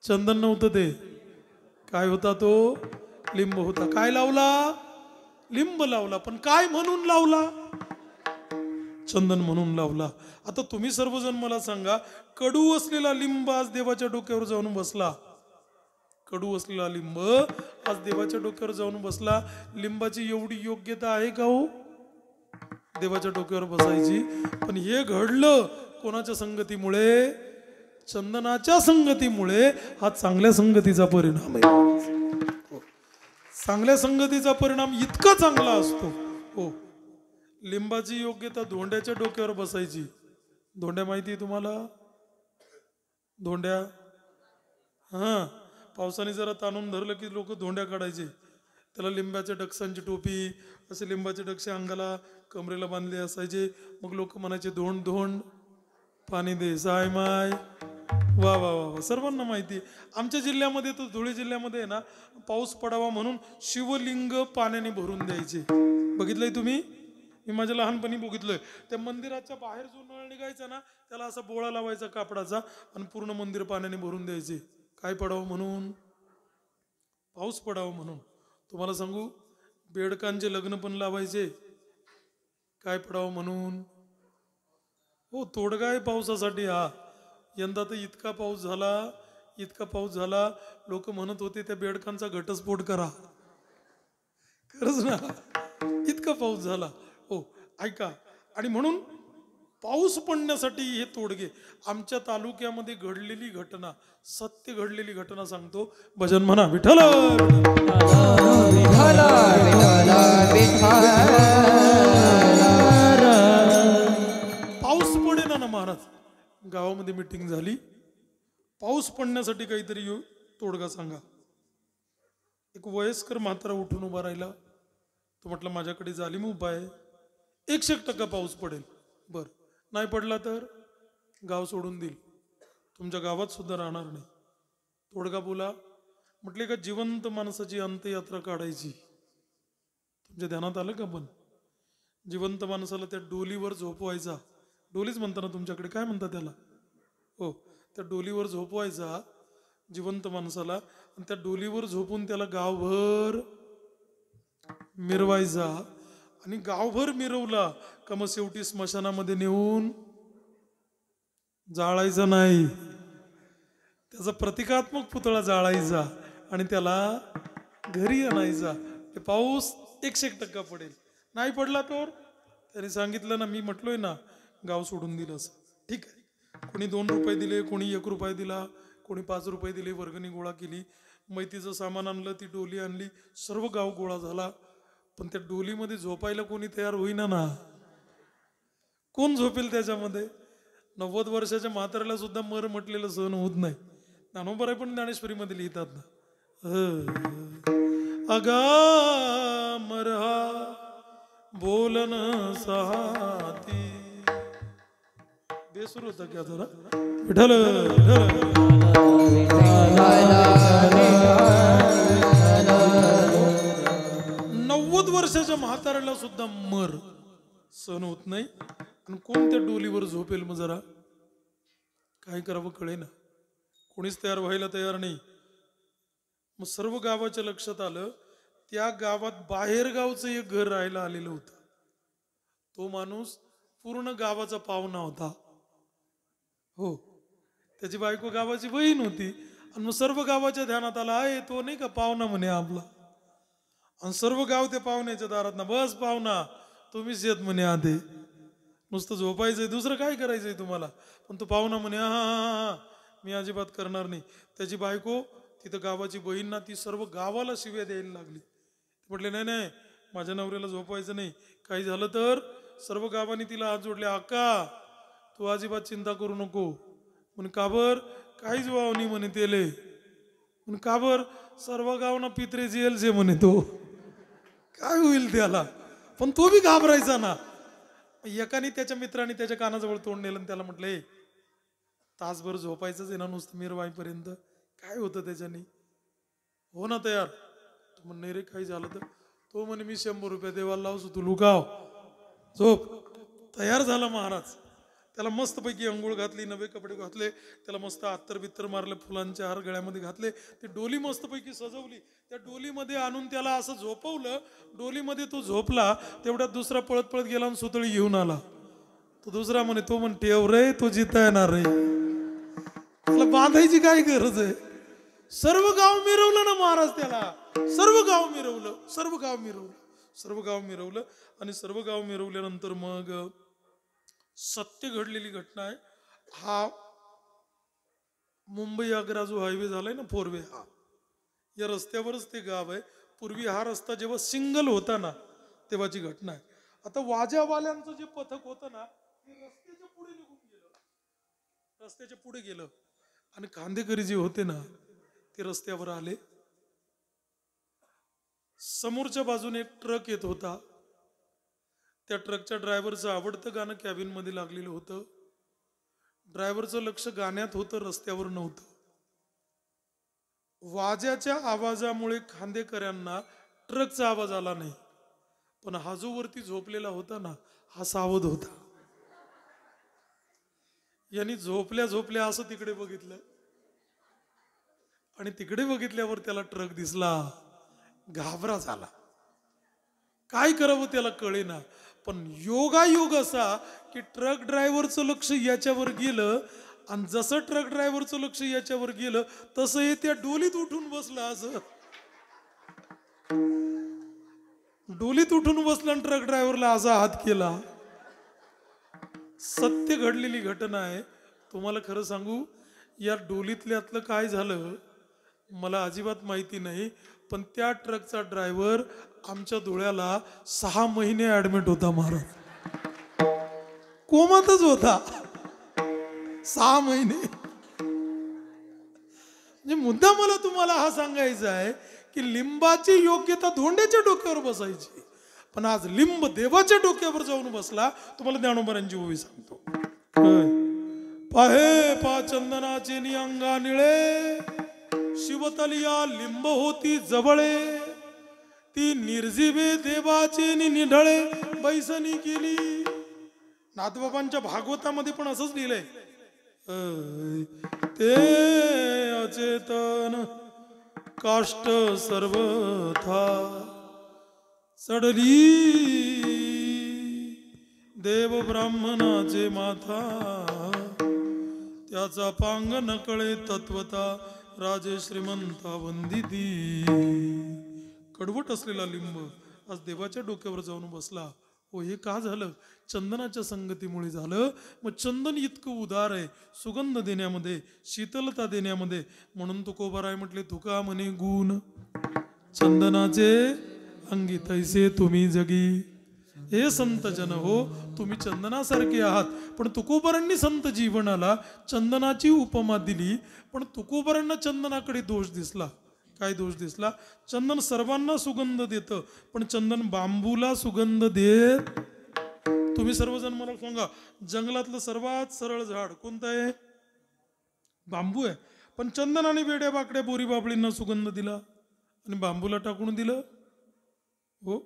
चंदन नव्हतं ते. काय होता तो? लिंब होता. काय लावला? लिंब लावला, पण काय म्हणून लावला? चंदन म्हणून लावला. आता तुम्ही सर्वजण मला सांगा, कडू असलेला लिंब आज देवाच्या डोक्यावर जाऊन बसला. कडू असलेला लिंब आज देवाच्या डोक्यावर जाऊन बसला. लिंबाची एवढी योग्यता आहे का हो देवाच्या डोक्यावर बसायची? पण हे घडलं कोणाच्या संगतीमुळे? चंदनाच्या संगतीमुळे. हा चांगल्या संगतीचा परिणाम आहे. चांगल्या संगतीचा परिणाम इतका चांगला असतो. हो, लिंबाची योग्यता धोंड्याच्या डोक्यावर बसायची. धोंड्या माहिती आहे तुम्हाला? धोंड्या, हा, पावसाने जरा ताणून धरलं की लोक धोंड्या काढायचे. त्याला लिंबाच्या डक्षांची टोपी, असे लिंबाचे डक्षे अंगाला कमरेला बांधले असायचे. मग लोक म्हणायचे, धोंड धोंड पाणी दे साय माय. वा वा वा, सर्वांना माहिती. आमच्या जिल्ह्यामध्ये तर धुळे जिल्ह्यामध्ये आहे ना, पाऊस पडावा म्हणून शिवलिंग पाण्याने भरून द्यायचे. बघितलंय तुम्ही? मी माझ्या लहानपणी बघितलंय. त्या मंदिराच्या बाहेर जो नळ निघायचा ना, त्याला असा बोळा लावायचा कापडाचा आणि पूर्ण मंदिर पाण्याने भरून द्यायचे. काय पडावं म्हणून? पाऊस पडावं म्हणून. तुम्हाला सांगू, बेडकांचे लग्न पण लावायचे. काय पडावं म्हणून? हो, तोडगा आहे पावसासाठी हा. यंदा तर इतका पाऊस झाला, इतका पाऊस झाला, लोक म्हणत होते त्या बेडकांचा घटस्फोट करा. खरंच ना, इतका पाऊस झाला. हो, ऐका. आणि म्हणून पाऊस पडण्यासाठी हे तोडगे. आमच्या तालुक्यामध्ये घडलेली घटना, सत्य घडलेली घटना सांगतो. भजन म्हणा, विठ्ठल पाऊस पडेना ना महाराज. गावामध्ये मीटिंग झाली. पाऊस पडण्यासाठी काहीतरी तोडगा सांगा. एक वयस्कर म्हातारा उठून उभा राहिला. तो म्हटलं, माझ्याकडे जालिम उपाय आहे. 100% पाऊस पडेल. बर, नाही पडला तर गाव सोडून देईल, तुमच्या गावात सुद्धा राहणार नाही. तोडगा बोला. म्हटले, का जिवंत माणसाची अंत्ययात्रा काढायची. तुमच्या ध्यानात आलं का? पण जिवंत माणसाला त्या डोलीवर झोपवायचा. डोलीच म्हणता ना तुमच्याकडे, काय म्हणतात त्याला? हो, त्या डोलीवर झोपवायचा जिवंत माणसाला, आणि त्या डोलीवर झोपून त्याला गावभर मिरवायचा. आणि गावभर मिरवला का मग शेवटी स्मशानामध्ये नेऊन जाळायचा नाही, त्याचा प्रतिकात्मक पुतळा जाळायचा आणि त्याला घरी आणायचा. ते पाऊस 100% पडेल. नाही पडला तर त्याने सांगितलं ना, मी म्हटलोय ना, गाव सोडून दिलं असं. ठीक आहे, कोणी 2 रुपये दिले, कोणी 1 रुपया दिला, कोणी 5 रुपये दिले, वर्गणी गोळा केली, मैतीचं सामान आणलं, ती डोली आणली, सर्व गाव गोळा झाला. पण त्या डोलीमध्ये झोपायला कोणी तयार होईना ना. कोण झोपेल त्याच्यामध्ये? 90 वर्षाच्या म्हाताऱ्याला सुद्धा मर म्हटलेलं सहन होत नाही. ज्ञानोबराय पण ज्ञानेश्वरीमध्ये लिहितात ना, अगा मरहा बोलन सहाती. बेसूर होता क्या जरा? विठ्ठल 90 वर्षाच्या म्हाताऱ्याला सुद्धा मर सहन होत नाही. आणि कोणत्या डोलीवर झोपेल? मग जरा काय करावं कळेना. कोणीच तयार व्हायला तयार नाही. मग सर्व गावाच्या लक्षात आलं, त्या गावात बाहेर गावचं एक घर राहायला आलेलं होतं. तो माणूस पूर्ण गावाचा पाहुणा होता. हो, त्याची बायको गावाची बहीण होती. आणि मग सर्व गावाच्या ध्यानात आला, आहे तो नाही का पाहुणा म्हणे आपला. आणि सर्व गाव त्या पाहुण्याच्या दारात ना, बस पाहुणा तुम्हीच येत म्हणे आधे, नुसतं झोपायचंय, दुसरं काय करायचंय तुम्हाला. पण तो पाहुणा म्हणे, हा हा हा, मी अजिबात करणार नाही. त्याची बायको तिथं गावाची बहीण ना, ती सर्व गावाला शिव्या द्यायला लागली. म्हटले, नाही नाही, माझ्या नवऱ्याला झोपायचं नाही, काही झालं तर. सर्व गावाने तिला हात जोडले, अक्का तू अजिबात चिंता करू नको. म्हणे, का बर? काहीच वाव नाही म्हणे तेले. म्हणे, का बर? सर्व गावना पित्रे जेलचे म्हणे. तो काय होईल त्याला? पण तो बी घाबरायचा ना. एकाने त्याच्या मित्राने त्याच्या कानाजवळ तोंड नेलं आणि त्याला म्हटलं, तासभर झोपायचंच आहे ना नुसतं मिरवाईपर्यंत, काय होतं त्याच्याने? हो ना तयार. तो म्हण, नाही रे काही झालं तर. तो म्हणे, मी 100 रुपये देवाला लावसो, तू लुकाव झोप. तयार झाला महाराज. त्याला मस्तपैकी अंघोळ घातली, नवे कपडे घातले, त्याला मस्त अत्तर बित्तर मारले, फुलांचे हार गळ्यामध्ये घातले, ती डोली मस्तपैकी सजवली, त्या डोलीमध्ये आणून त्याला असं झोपवलं. डोलीमध्ये तो झोपला, तेवढ्यात दुसरा पळत पळत गेला आणि सुतळी घेऊन आला. तो दुसरा म्हणे, तो म्हण ठेव रे, तो जिता येणार रे, त्याला बांधायची काय गरज आहे. सर्व गाव मिरवलं ना महाराज त्याला, सर्व गाव मिरवलं, सर्व गाव मिरवलं, सर्व गाव मिरवलं. आणि सर्व गाव मिरवल्यानंतर मग सत्य घडलेली घटना आहे. हा मुंबई आग्रा जो हायवे झालाय ना, 4 वे, हा या रस्त्यावरच ते गाव आहे. पूर्वी हा रस्ता जेव्हा सिंगल होता ना, तेव्हाची घटना आहे. आता वाजावाल्यांचं जे पथक होतं ना, ते रस्त्याच्या पुढे निघून गेलं, रस्त्याच्या पुढे गेलं. आणि खांदेकरी जे होते ना, ते रस्त्यावर आले. समोरच्या बाजूने एक ट्रक येत होता. त्या ट्रकच्या ड्रायव्हरचं आवडतं गाणं कॅबिन मध्ये लागलेलं होतं. ड्रायव्हरचं लक्ष गाण्यात होतं, रस्त्यावर नव्हतं. वाजाच्या आवाजामुळे खांदेकऱ्यांना ट्रकचा आवाज आला नाही, पण हा जो वरती झोपलेला होता ना, हा सावध होता. यांनी झोपल्या झोपल्या असं तिकडे बघितलं, आणि तिकडे बघितल्यावर त्याला ट्रक दिसला. घाबरा झाला, काय करावं त्याला कळेना. पण योगायोग असा की ट्रक ड्रायव्हरचं लक्ष याच्यावर गेलं, आणि जसं ट्रक ड्रायव्हरचं लक्ष याच्यावर गेलं तसं हे त्या डोलीत उठून बसला. असं डोलीत उठून बसला आणि ट्रक ड्रायव्हरला असा हात केला. सत्य घडलेली घटना आहे. तुम्हाला खरं सांगू, या डोलीतल्यातलं काय झालं मला अजिबात माहिती नाही, पण त्या ट्रकचा ड्रायव्हर आमच्या धुळ्याला 6 महिने ऍडमिट होता महाराज, कोमातच होता 6 महिने. म्हणजे मुद्दा मला तुम्हाला हा सांगायचा आहे की लिंबाची योग्यता धोंड्याच्या डोक्यावर बसायची, पण आज लिंब देवाच्या डोक्यावर जाऊन बसला. तुम्हाला ज्ञानोबांची ओवी सांगतो. पाहे पा चंदनाचे निअंगा निळे, शिवतलिया लिंब होती जवळे, ती निर्जीवे देवाचे निढळे बैसनी केली. नाथबाबांच्या भागवतामध्ये पण असंच लिहिलंय, ते अचेतन काष्ट सर्वथा चढली देव ब्राह्मणाचे माथा, त्याचा पांग नकळे तत्वता राजे श्रीमंता वंदिती. कडवट असलेला लिंब आज देवाच्या डोक्यावर जाऊन बसला. हो, हे का झालं? चंदनाच्या संगतीमुळे झालं. मग चंदन इतकं उदार आहे, सुगंध देण्यामध्ये, शीतलता देण्यामध्ये. म्हणून तुकोबाराय म्हटले, तुका म्हणे गुण चंदनाचे अंगी तैसे तुम्ही जगी. हे संत जन हो, तुम्ही चंदनासारखे आहात. पण तुकोबारांनी संत जीवनाला चंदनाची उपमा दिली, पण तुकोबारांना चंदनाकडे दोष दिसला. काय दोष दिसला? चंदन सर्वांना सुगंध देतं, पण चंदन बांबूला सुगंध देत. तुम्ही सर्वजण मला सांगा, जंगलातलं सर्वात सरळ झाड कोणतं आहे? बांबू आहे. पण चंदनाने वेड्या बाकड्या बोरी बाबळींना सुगंध दिला आणि बांबूला टाकून दिलं. हो,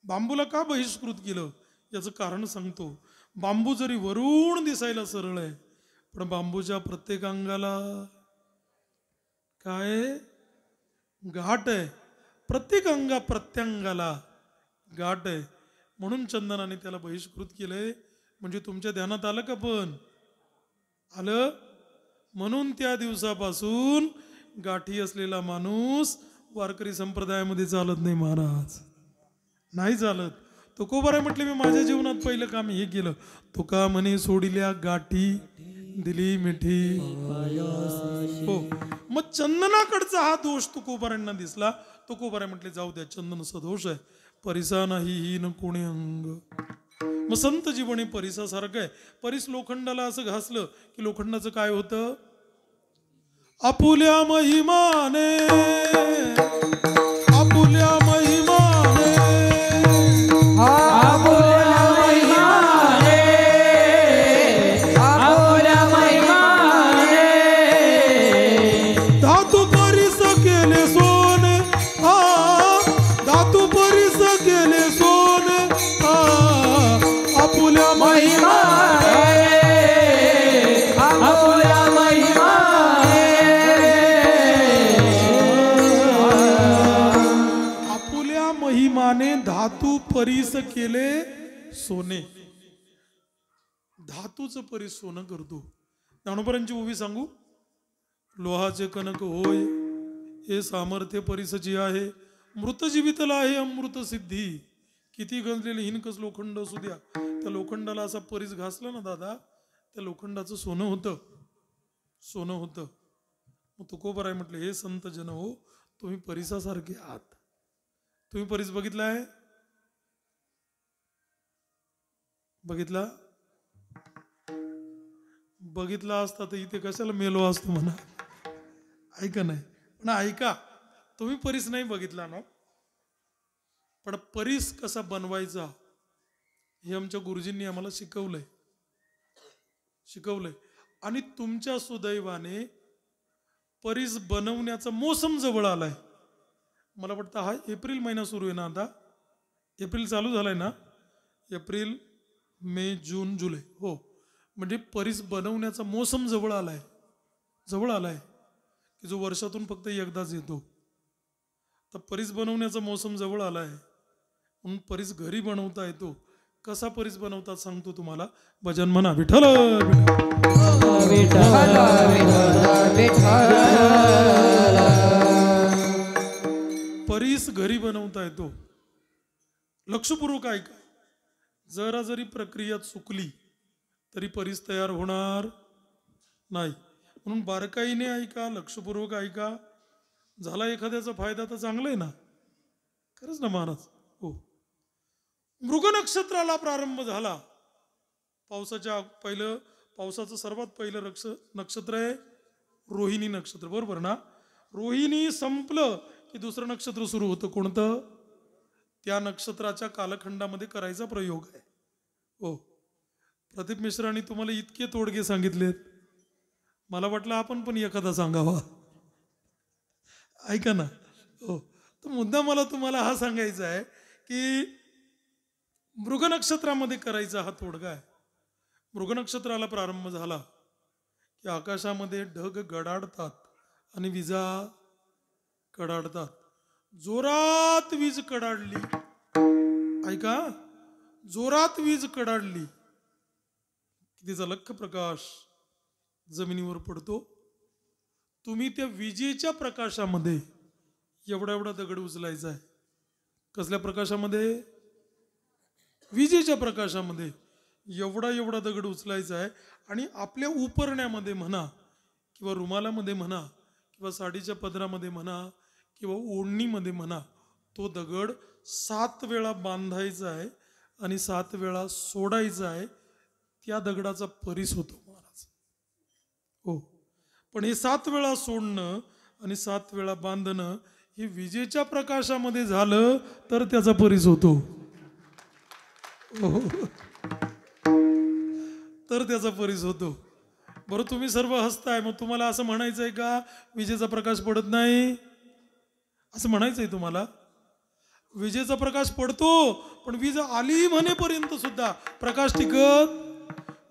बांबूला का बहिष्कृत केलं याचं कारण सांगतो. बांबू जरी वरून दिसायला सरळ आहे, पण बांबूच्या प्रत्येक अंगाला काय गाठ आहे. प्रत्येक प्रत्यंगाला गाठ आहे. म्हणून चंदनाने त्याला बहिष्कृत केलंय. म्हणजे तुमच्या ध्यानात आलं का? पण आलं. म्हणून त्या दिवसापासून गाठी असलेला माणूस वारकरी संप्रदायामध्ये चालत नाही महाराज, नाही चालत. तुकोबाराय म्हटले, मी माझ्या जीवनात पहिलं काम हे केलं. तुका म्हणे सोडिल्या गाठी दिली मिठी. हो, मग चंदनाकडचा हा दोष तुकोबारांना दिसला. तुकोबाराय म्हटले, जाऊ द्या, चंदन सदोष आहे, परिसा नाही ही न कोणी अंग. मग संत जीवन हे परिसासारखं आहे. परिस लोखंडाला असं घासलं की लोखंडाचं काय होतं? आपुल्या महिमाने, आपुल्या महिमाने, आपुल्या महिमाने, आपुल्या महिमाने, धातू परिस केले सोने, धातू परिस केले सोने, आपुल्या महिमाने. परीस केले सोने. धातूचं परीस सोनं करतो. ज्ञानोबरांची उभी सांगू. लोहाचे कनक होय हे सामर्थ्य परीसची आहे. मृत जीवितला आहे अमृत सिद्धी. किती गंजलेले हिनकस लोखंड असू द्या, त्या लोखंडाला असा परीस घासला ना दादा, त्या लोखंडाचं सोनं होतं. सोनं होतं. मग तुकोबराय म्हटलं, हे संत जन हो, तुम्ही परीसासारखे आहात. तुम्ही परीस बघितलाय? बघितला? बघितला असता तर इथे कशाला मेलो असतो म्हणा. ऐका नाही पण ऐका, तुम्ही परीस नाही बघितला ना, पण परीस कसा बनवायचा हे आमच्या गुरुजींनी आम्हाला शिकवलंय. आणि तुमच्या सुदैवाने परीस बनवण्याचा मोसम जवळ आलाय. मला वाटतं हा एप्रिल महिना सुरू आहे ना, आता एप्रिल चालू झालाय ना, एप्रिल मे जून जुलै, हो, म्हणजे परीस बनवण्याचा मोसम जवळ आलाय की जो वर्षातून फक्त एकदाच येतो. तर परीस बनवण्याचा मोसम जवळ आलाय म्हणून परीस घरी बनवता येतो. कसा परीस बनवतात सांगतो तुम्हाला. भजन म्हणा विठ्ठल परीस घरी बनवता येतो. लक्षपूर्वक ऐका. जरा जरी प्रक्रिया चुकली तरी परीस तयार होणार नाही. म्हणून बारकाईने ऐका, लक्षपूर्वक ऐका. झाला एखाद्याचा फायदा तर चांगला आहे ना, खरंच ना महाराज. हो, मृग नक्षत्राला प्रारंभ झाला. पावसाचं सर्वात पहिलं नक्षत्र आहे रोहिणी नक्षत्र, बरोबर ना. रोहिणी संपलं की दुसरं नक्षत्र सुरू होतं. कोणतं? त्या नक्षत्राच्या कालखंडामध्ये करायचा प्रयोग आहे. हो, प्रदीप मिश्रांनी तुम्हाला इतके तोडगे सांगितलेत, मला वाटलं आपण पण एखादा सांगावा. ऐका ना. हो, तर मुद्दा मला तुम्हाला हा सांगायचा आहे की मृग नक्षत्रामध्ये करायचा हा तोडगा आहे. मृग नक्षत्राला प्रारंभ झाला की आकाशामध्ये ढग गडाडतात आणि विजा कडाडतात. जोरात वीज कडाडली, ऐका, जोरात वीज कडाडली की तिचा लख्ख प्रकाश जमिनीवर पडतो. तुम्ही त्या विजेच्या प्रकाशामध्ये एवढा एवढा दगड उचलायचा आहे. कसल्या प्रकाशामध्ये? विजेच्या प्रकाशामध्ये एवढा एवढा दगड उचलायचा आहे आणि आपल्या उपरण्यामध्ये म्हणा किंवा रुमालामध्ये म्हणा किंवा साडीच्या पदरामध्ये म्हणा किंवा ओढणीमध्ये म्हणा, तो दगड 7 वेळा बांधायचा आहे आणि 7 वेळा सोडायचा आहे. त्या दगडाचा परीस होतो महाराज. हो, पण हे 7 वेळा सोडणं आणि 7 वेळा बांधणं हे विजेच्या प्रकाशामध्ये झालं तर त्याचा परीस होतो. तर त्याचा परीस होतो. बरं, तुम्ही सर्व हसताय, मग तुम्हाला असं म्हणायचंय का विजेचा प्रकाश पडत नाही? असं म्हणायचंय तुम्हाला? विजेचा प्रकाश पडतो, पण वीज आली म्हणेपर्यंत सुद्धा प्रकाश टिकत.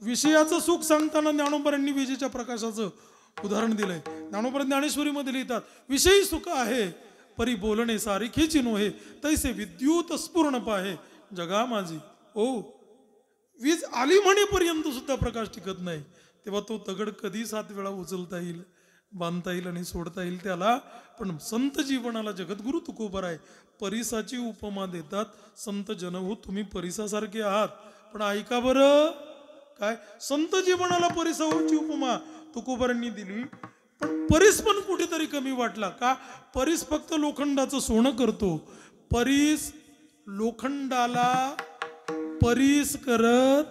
विषयाचं सुख सांगताना ज्ञानोबरांनी विजेच्या प्रकाशाचं उदाहरण दिलंय. ज्ञानोबा ज्ञानेश्वरीमध्ये लिहितात, विषयी सुख आहे परी बोलणे सारिखेची नोहे, तैसे विद्युत स्फुरण पाहे जगा माझी. ओ, वीज आली म्हणेपर्यंत सुद्धा प्रकाश टिकत नाही. तेव्हा तो दगड कधी 7 वेळा उचलता येईल, बांधता येईल आणि सोडता येईल त्याला. पण संत जीवनाला जगद्गुरु तुकोबराय परीसाची उपमा देतात. संत जन हो, तुम्ही परीसासारखे आहात. पण ऐका बरं, काय संत जीवनाला परीसाची उपमा तुकोबरांनी दिली, पण परीस पण कुठेतरी कमी वाटला का? परीस फक्त लोखंडाचं सोनं करतो, परीस लोखंडाला परीस करत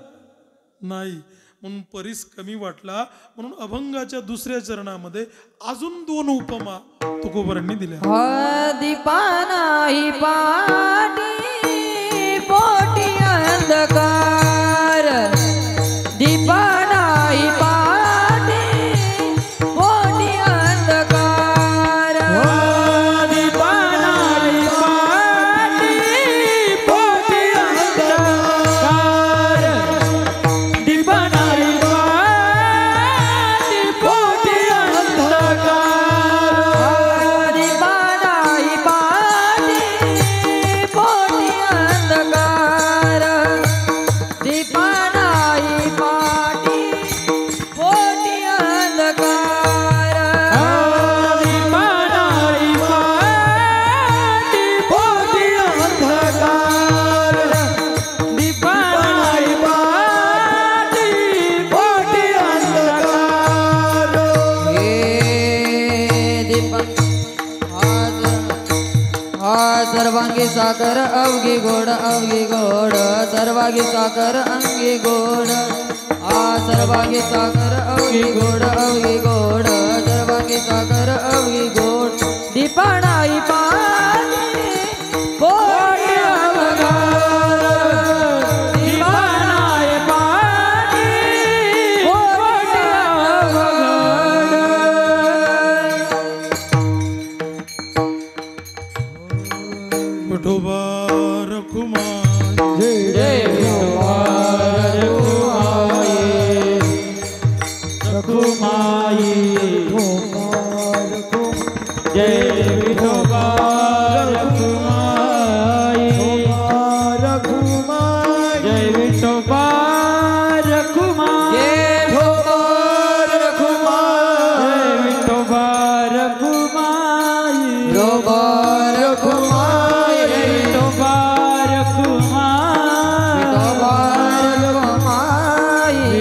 नाही. म्हणून परीस कमी वाटला. म्हणून अभंगाच्या दुसऱ्या चरणामध्ये अजून 2 उपमा तुकोबरांनी दिल्या. दीपानाही पाटी पोटी अंधकार, दीपानाही पाटी पोटी अंधकार, दीपानाही पाटी पोटी अंधकार, दीपानाही पाटी पोटी अंधकार, दीपानाही पाटी पोटी अंधकार. सर्वांगी साखर अवघी गोड अवघी गोड सर्वांगी साखर अंगी गोड सर्वांगी साखर अवघी गोड अवघी गोड सर्वांगी साखर अवघी गोड दीपाणाई पाणी पोटी अवघड दीपाणाई पाणी पोटी अवघड विठोबा रखुमाई जय विठोबा रखुमाई जय विठोबा रखुमाई जय विठोबा रखुमाई जय विठोबा रखुमाई विठोबा रखुमाई विठोबा रखुमाई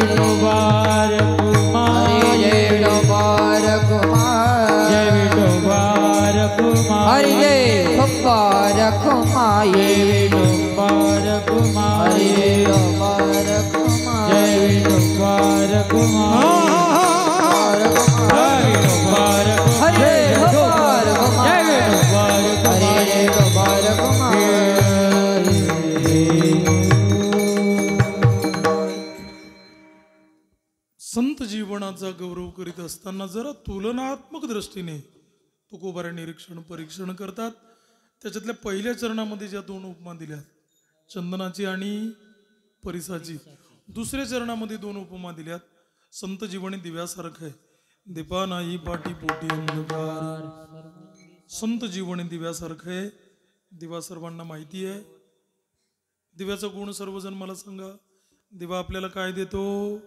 विठोबा रखुमाई जय विठोबा रखुमाई जय विठोबा रखुमाई हरि जय विठोबा रखुमाई जय विठोबा रखुमाई जय विठोबा रखुमाई जय विठोबा रखुमाई हरे विठोबा रखुमाई जय विठोबा रखुमाई हरे विठोबा रखुमाई संत जीवनाचा गौरव करीत असताना जरा तुलनात्मक दृष्टीने तुकोबारे निरीक्षण परीक्षण करतात. त्याच्यातल्या पहिल्या चरणामध्ये ज्या दोन उपमा दिल्यात चंदनाची आणि परिसाची, दुसऱ्या चरणामध्ये दोन उपमा दिल्यात. संत जीवनी दिव्यासारखं आहे, दीपा नाही पाटी पोटी अंधकार. संत जीवनी दिव्यासारखं आहे. दिवा सर्वांना माहिती आहे. दिव्याचा गुण सर्वजण मला सांगा. दिवा आपल्याला काय देतो?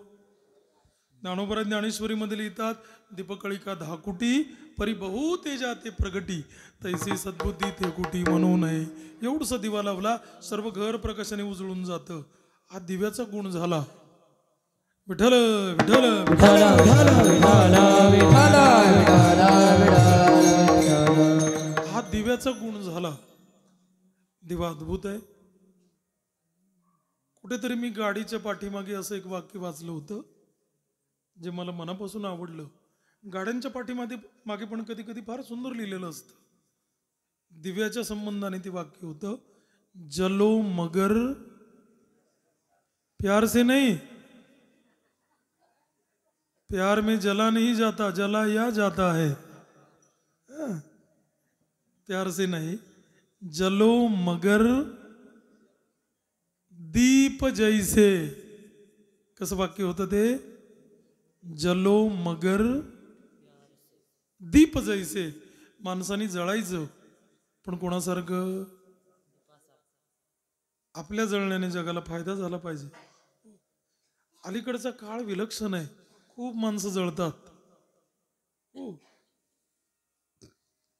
ज्ञानोबा ज्ञानेश्वरी मध्ये लिहितात, दीपकळिका धाकुटी परी बहु तेजा ते प्रगटी तैसे सद्बुद्धी ते कुटी म्हणू नये. एवढसा दिवा लावला सर्व घर प्रकाशाने उजळून जातं. हा दिव्याचा गुण झाला. विठ्ठल विठ्ठल विठ्ठल हा दिव्याचा गुण झाला. दिवा अद्भुत आहे. कुठेतरी मी गाडीच्या पाठीमागे असं एक वाक्य वाचलं होतं जे मला मनापासून आवडलं. गाड्यांच्या मागे पण कधी कधी फार सुंदर लिहिलेलं असतं. दिव्याच्या संबंधाने ते वाक्य होतं, जलो मगर प्यार से नहीं, प्यार में जला नहीं जाता, जला या जाता है. प्यार से नहीं, जलो मगर दीप जैसे. कसं वाक्य होतं ते? जलो मगर दीप जैसे. माणसाने जळायचं पण कोणासारखं? आपल्या जळण्याने जगाला फायदा झाला पाहिजे. अलीकडचा काळ विलक्षण आहे. खूप माणसं जळतात. हो,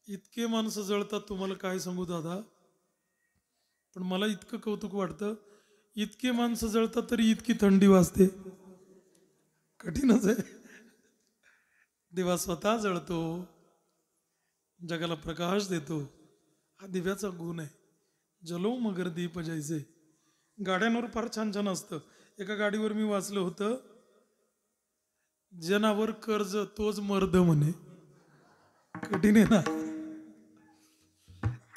इतके माणसं जळतात तुम्हाला काय सांगू दादा. पण मला इतकं कौतुक वाटतं, इतके माणसं जळतात तरी इतकी थंडी वाजते. कठीणच आहे. दिवा स्वतः जळतो, जगाला प्रकाश देतो. हा दिव्याचा गुण आहे. जलो मगर दीप जैसे. गाड्यांवर फार छान छान असतं. एका गाडीवर मी वाचलं होतं, जनावर कर्ज तोच मर्द म्हणे. कठीण आहे ना.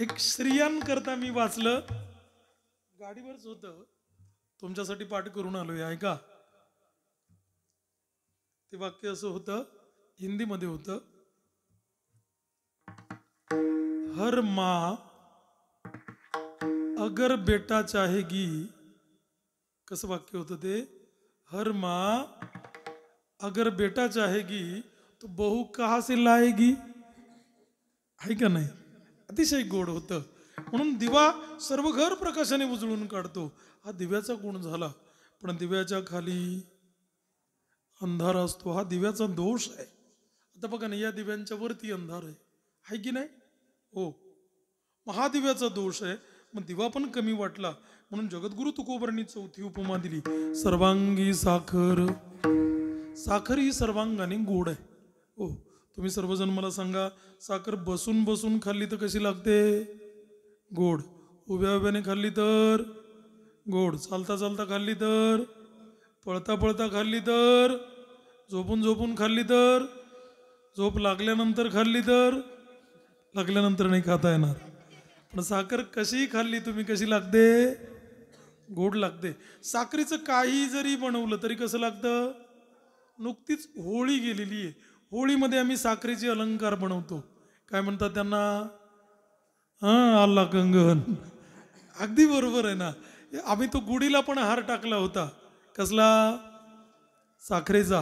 एक स्त्रियांकरता मी वाचलं, गाडीवरच होतं, तुमच्यासाठी पाठ करून आलोय ऐका. ते वाक्य असं होतं, हिंदीमध्ये होतं, हर माँ अगर बेटा चाहेगी. कसं वाक्य होतं ते? हर माँ अगर बेटा चाहेगी तो बहू कहाँ से लाएगी. आहे का नाही? अतिशय गोड होतं. म्हणून दिवा सर्व घर प्रकाशाने उजळून काढतो. हा दिव्याचा गुण झाला. पण दिव्याच्या खाली अंधार असतो. हा दिव्याचा दोष आहे. आता बघा ना, या दिव्यांच्या वरती अंधार आहे की नाही? हो, महादिव्याचा दोष आहे. मग दिवा पण कमी वाटला. म्हणून जगद्गुरु तुकोबारांनी चौथी उपमा दिली, सर्वांगी साखर. साखर ही सर्वांगाने गोड आहे. हो, तुम्ही सर्वजण मला सांगा, साखर बसून बसून खाल्ली तर कशी लागते? गोड. उभ्या उभ्याने खाल्ली तर गोड. चालता चालता खाल्ली तर, पळता पळता खाल्ली तर, झोपून झोपून खाल्ली तर, झोप लागल्यानंतर खाल्ली तर, लागल्यानंतर नाही खाता येणार. पण साखर कशीही खाल्ली तुम्ही कशी लागते? गोड लागते. साखरेचं काही जरी बनवलं तरी कसं लागतं? नुकतीच होळी गेलेली आहे, होळीमध्ये आम्ही साखरेचे अलंकार बनवतो. काय म्हणतात त्यांना? आल्ला कंगन. अगदी बरोबर आहे ना. आम्ही तो गुढीला पण हार टाकला होता. कसला? साखरेचा.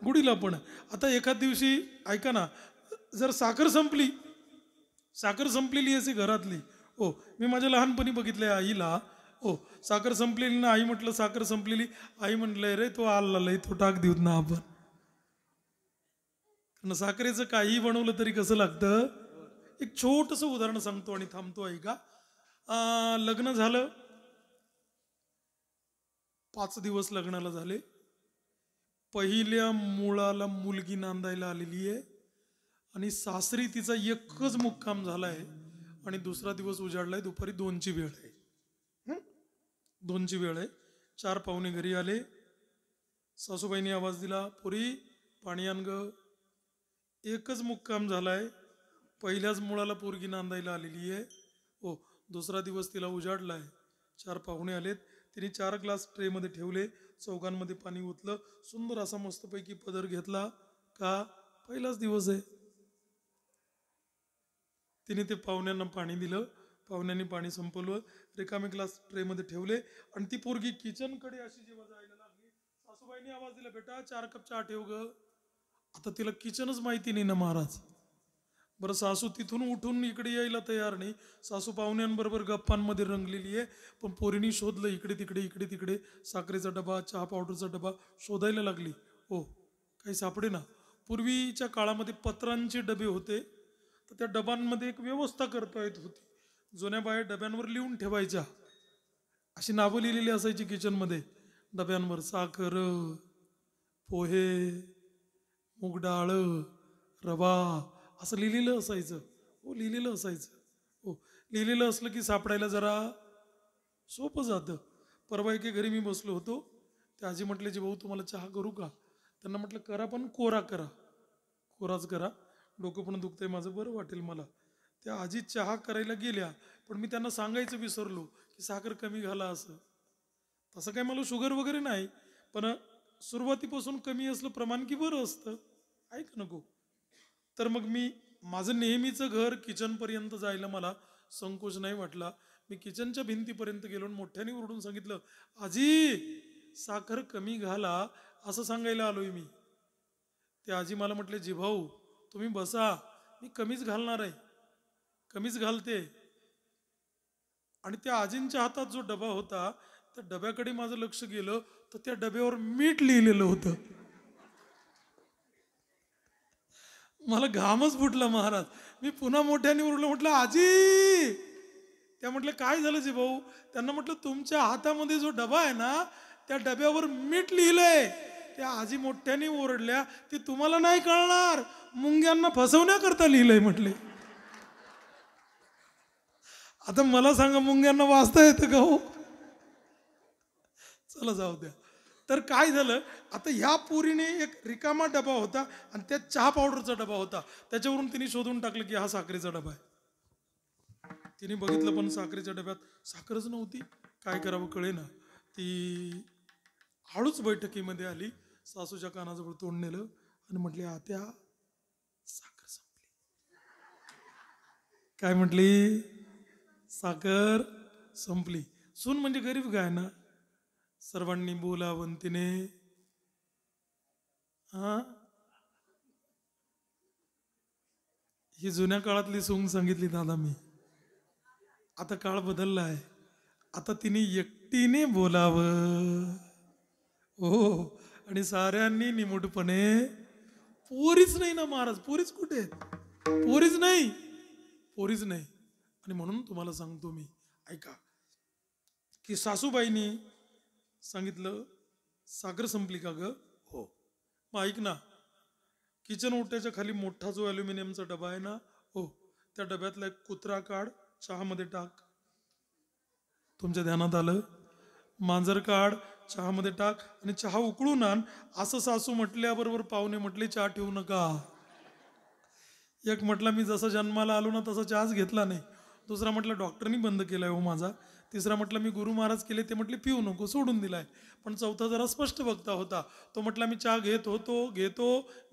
गुढीला पण. आता एखाद दिवशी ऐका ना, जर साखर संपली, साखर संपलेली असे घरातली, हो मी माझ्या लहानपणी बघितलंय आईला, हो साखर संपलेली ना, आई म्हटलं साखर संपलेली, आई म्हटलंय रे तो आल्ला लय तो टाक देऊत ना आपण. कारण साखरेचं काहीही बनवलं तरी कसं लागतं? एक छोटंसं उदाहरण सांगतो आणि थांबतो ऐका. लग्न झालं, 5 दिवस लग्नाला झाले. पहिल्या मुलाला मुलगी नांदायला आलेली आहे आणि सासरी तिचा एकच मुक्काम झालाय आणि दुसरा दिवस उजाडलाय. दुपारी 2ची वेळ आहे. 2ची वेळ आहे. 4 पाहुणे घरी आले. सासूबाईंनी आवाज दिला, पोरी पाणी आण ग. एकच मुक्काम झालाय. पहिल्याच मुलाला पोरगी नांदायला आलेली आहे. हो दुसरा दिवस तिला उजाडलाय. 4 पाहुणे आलेत. तिने 4 ग्लास ट्रेमध्ये ठेवले. चौघांमध्ये पाणी ओतलं. सुंदर असा मस्तपैकी पदर घेतला. का? पहिलाच दिवस आहे. तिने ते पाहुण्यांना पाणी दिलं. पाहुण्यांनी पाणी संपवलं. रिकामे ग्लास ट्रेमध्ये ठेवले आणि ती पोरगी किचनकडे अशी जेव्हा जायला लागली, सासूबाईंनी आवाज दिला, बेटा 4 कप चहा ठेव ग. आता तिला किचनच माहिती नाही ना महाराज. बरं सासू तिथून उठून इकडे यायला तयार नाही. सासू पाहुण्यांबरोबर गप्पांमध्ये रंगलेली आहे. पण पोरीनी शोधलं इकडे तिकडे इकडे तिकडे. साखरेचा डबा, चहा पावडरचा डबा शोधायला लागली. हो काही सापडे ना. पूर्वीच्या काळामध्ये पत्रांचे डबे होते, तर त्या डबांमध्ये एक व्यवस्था करता येत होती. जुन्या बाया डब्यांवर लिहून ठेवायच्या. अशी नावं लिहिलेली असायची किचनमध्ये डब्यांवर. साखर, पोहे, मूग डाळ, रवा असं लिहिलेलं असायचं. हो लिहिलेलं असायचं. हो लिहिलेलं असलं की सापडायला जरा सोपं जातं. परवा एके घरी मी बसलो होतो. ते आजी म्हटले, जी भाऊ तुम्हाला चहा करू का? त्यांना म्हटलं करा, पण कोरा करा. कोराच करा, डोकं पण दुखतंय माझं, बरं वाटेल मला. त्या आजी चहा करायला गेल्या, पण मी त्यांना सांगायचं विसरलो की साखर कमी घाला असं. तसं काय मला शुगर वगैरे नाही, पण सुरुवातीपासून कमी असलं प्रमाण की बरं असतं. ऐक नको. तर मग मी माझं नेहमीचं घर किचनपर्यंत जायला मला संकोच नाही वाटला. मी किचनच्या भिंतीपर्यंत गेलो आणि मोठ्याने ओरडून सांगितलं, आजी साखर कमी घाला असं सांगायला आलोय मी. ते आजी मला म्हटले, जी भाऊ तुम्ही बसा, मी कमीच घालणार आहे, कमीच घालते. आणि त्या आजींच्या हातात जो डबा होता, त्या डब्याकडे माझं लक्ष गेलं तर त्या डब्यावर मीठ लिहिलेलं होतं. मला घामच फुटला महाराज. मी पुन्हा मोठ्याने ओरडलो, म्हटलं आजी. त्या म्हटलं काय झालं जी भाऊ? त्यांना म्हटलं तुमच्या हातामध्ये जो डबा आहे ना, त्या डब्यावर मीठ लिहिलंय. त्या आजी मोठ्याने ओरडल्या, ते तुम्हाला नाही कळणार, मुंग्यांना फसवण्याकरता लिहिलंय म्हटले. आता मला सांगा मुंग्यांना वाचता येतं का हो? चला जाऊ द्या. तर काय झालं, आता ह्या पोरीने एक रिकामा डबा होता आणि त्यात चहा पावडरचा डबा होता. त्याच्यावरून तिने शोधून टाकलं की हा साखरेचा डबा आहे. तिने बघितलं पण साखरेच्या डब्यात साखरच नव्हती. काय करावं कळे ना. ती हळूच बैठकीमध्ये आली, सासूच्या कानाजवळ तोंड नेलं आणि म्हटली, आत्या साखर संपली. काय म्हटली? साखर संपली. सून म्हणजे गरीब गाय ना. सर्वांनी बोलावंतीने ही जुन्या काळातली सोंग सांगितली दादा मी. आता काळ बदलला आहे. आता तिने एकटीने बोलावं. हो आणि साऱ्यांनी निमूटपणे. पोरीच नाही ना महाराज. पोरीच कुठे आहेत? पोरीच नाही, पोरीच नाही. आणि म्हणून तुम्हाला सांगतो मी, ऐका, की सासूबाईंनी सांगितलं साखर संपली का ग? हो. मग ऐक ना, किचन ओट्याच्या खाली मोठा जो ॲल्युमिनियमचा डबा आहे ना, हो त्या डब्यातला एक कुत्रा काढ, चहामध्ये टाक. तुमच्या ध्यानात आलं? मांजर काढ, चहामध्ये टाक आणि चहा उकळून आण असं सासू म्हटल्याबरोबर पाहुणे म्हटले चहा ठेवू नका. एक म्हटला मी जसं जन्माला आलो ना तसा चहाच घेतला नाही. दुसरा म्हटलं डॉक्टरनी बंद केलाय हो माझा. तिसरा म्हटलं मी गुरु महाराज केले ते म्हटले पिऊ नको सोडून दिलाय. पण चौथा जरा स्पष्ट वक्ता होता. तो म्हटला मी चहा घेत होतो,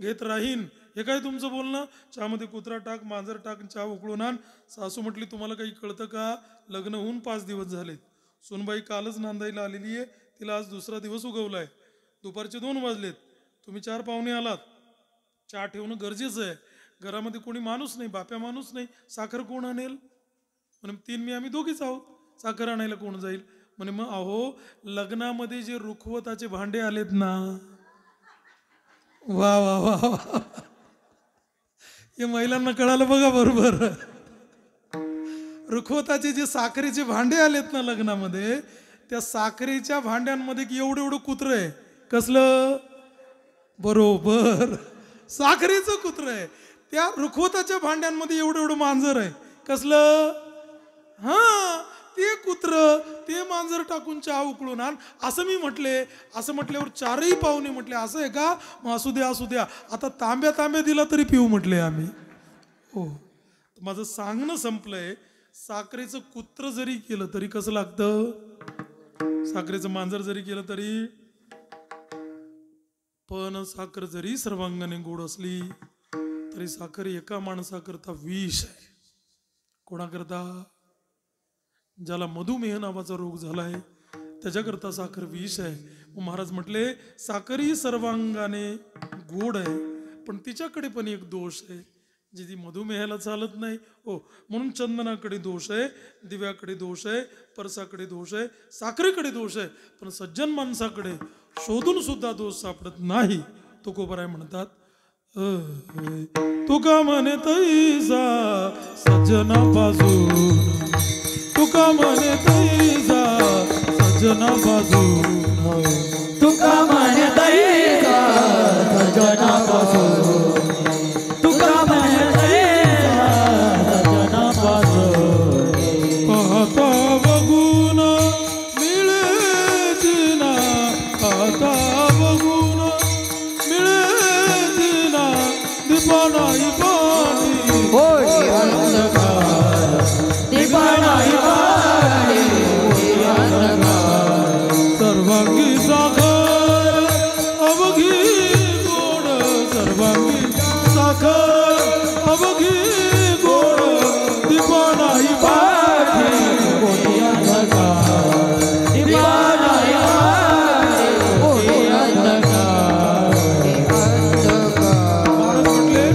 घेत राहीन. हे काय तुमचं बोलणं? चहामध्ये कुत्रा टाक, मांजर टाक, चहा उकळून आण. सासू म्हटली तुम्हाला काही कळतं का? लग्न होऊन 5 दिवस झालेत. सुनबाई कालच नांदायला आलेली आहे. तिला आज दुसरा दिवस उगवलाय. दुपारचे 2 वाजलेत. तुम्ही 4 पाहुणे आलात. चहा ठेवणं गरजेचं आहे. घरामध्ये कोणी माणूस नाही, बाप्या माणूस नाही. साखर कोण आणेल? म्हणे 3 मी आम्ही दोघीच आहोत. साखर आणायला कोण जाईल? म्हणे मग अहो लग्नामध्ये जे रुखवताचे भांडे आलेत ना, वा वा वा वा, हे महिलांना कळालं बघा बरोबर. रुखवताचे जे साखरेचे भांडे आलेत ना लग्नामध्ये, त्या साखरेच्या भांड्यांमध्ये एवढं एवढं कुत्रं आहे. कसलं? बरोबर, साखरेचं कुत्रं आहे. त्या रुखवताच्या भांड्यांमध्ये एवढं एवढं मांजर आहे. कसलं? हा, ते कुत्र ते मांजर टाकून चहा उकळून आण असं मी म्हटले. असं म्हटल्यावर 4ही पाहुणे म्हटले असं आहे का? मग असू द्या, आता तांब्या दिला तरी पिऊ म्हटले आम्ही. हो, माझं सांगणं संपलंय. साखरेचं कुत्र जरी केलं तरी कसं लागतं? साखरेचं मांजर जरी केलं तरी. पण साखर जरी सर्वांगाने गोड असली तरी साखर एका माणसाकरता विष आहे. कोणाकरता? ज्याला मधुमेह नावाचा रोग झालाय त्याच्याकरता साखर विष आहे. महाराज म्हटले साखरही सर्वांगाने गोड आहे, पण तिच्याकडे पण एक दोष आहे, जी ती मधुमेहाला चालत नाही. हो, म्हणून चंदनाकडे दोष आहे, दिव्याकडे दोष आहे, परसाकडे दोष आहे, साखरेकडे दोष आहे. पण सज्जन माणसाकडे शोधून सुद्धा दोष सापडत नाही. तुकोबराय म्हणतात तुका म्हणे तैसा सज्जना पासून, तुका म्हणे तैसा सज्जना पासून, तुका म्हणे तैसा सज्जना पासून, तुका म्हणे तैसा सज्जना पासून. पाहता बघून मिळे जिना, पाहता बघून मिळे जिना, दीपा नाही पाणी होय अंधकार, दीपा नाही पाणी होय अंधकार. सर्वांगी साखर अवघी गोड, सर्वांगी साखर अवघी गोड, दीपा नाही पाठी होय अंधकार, दीपा नाही पाणी होय अंधकार. महाराज म्हटले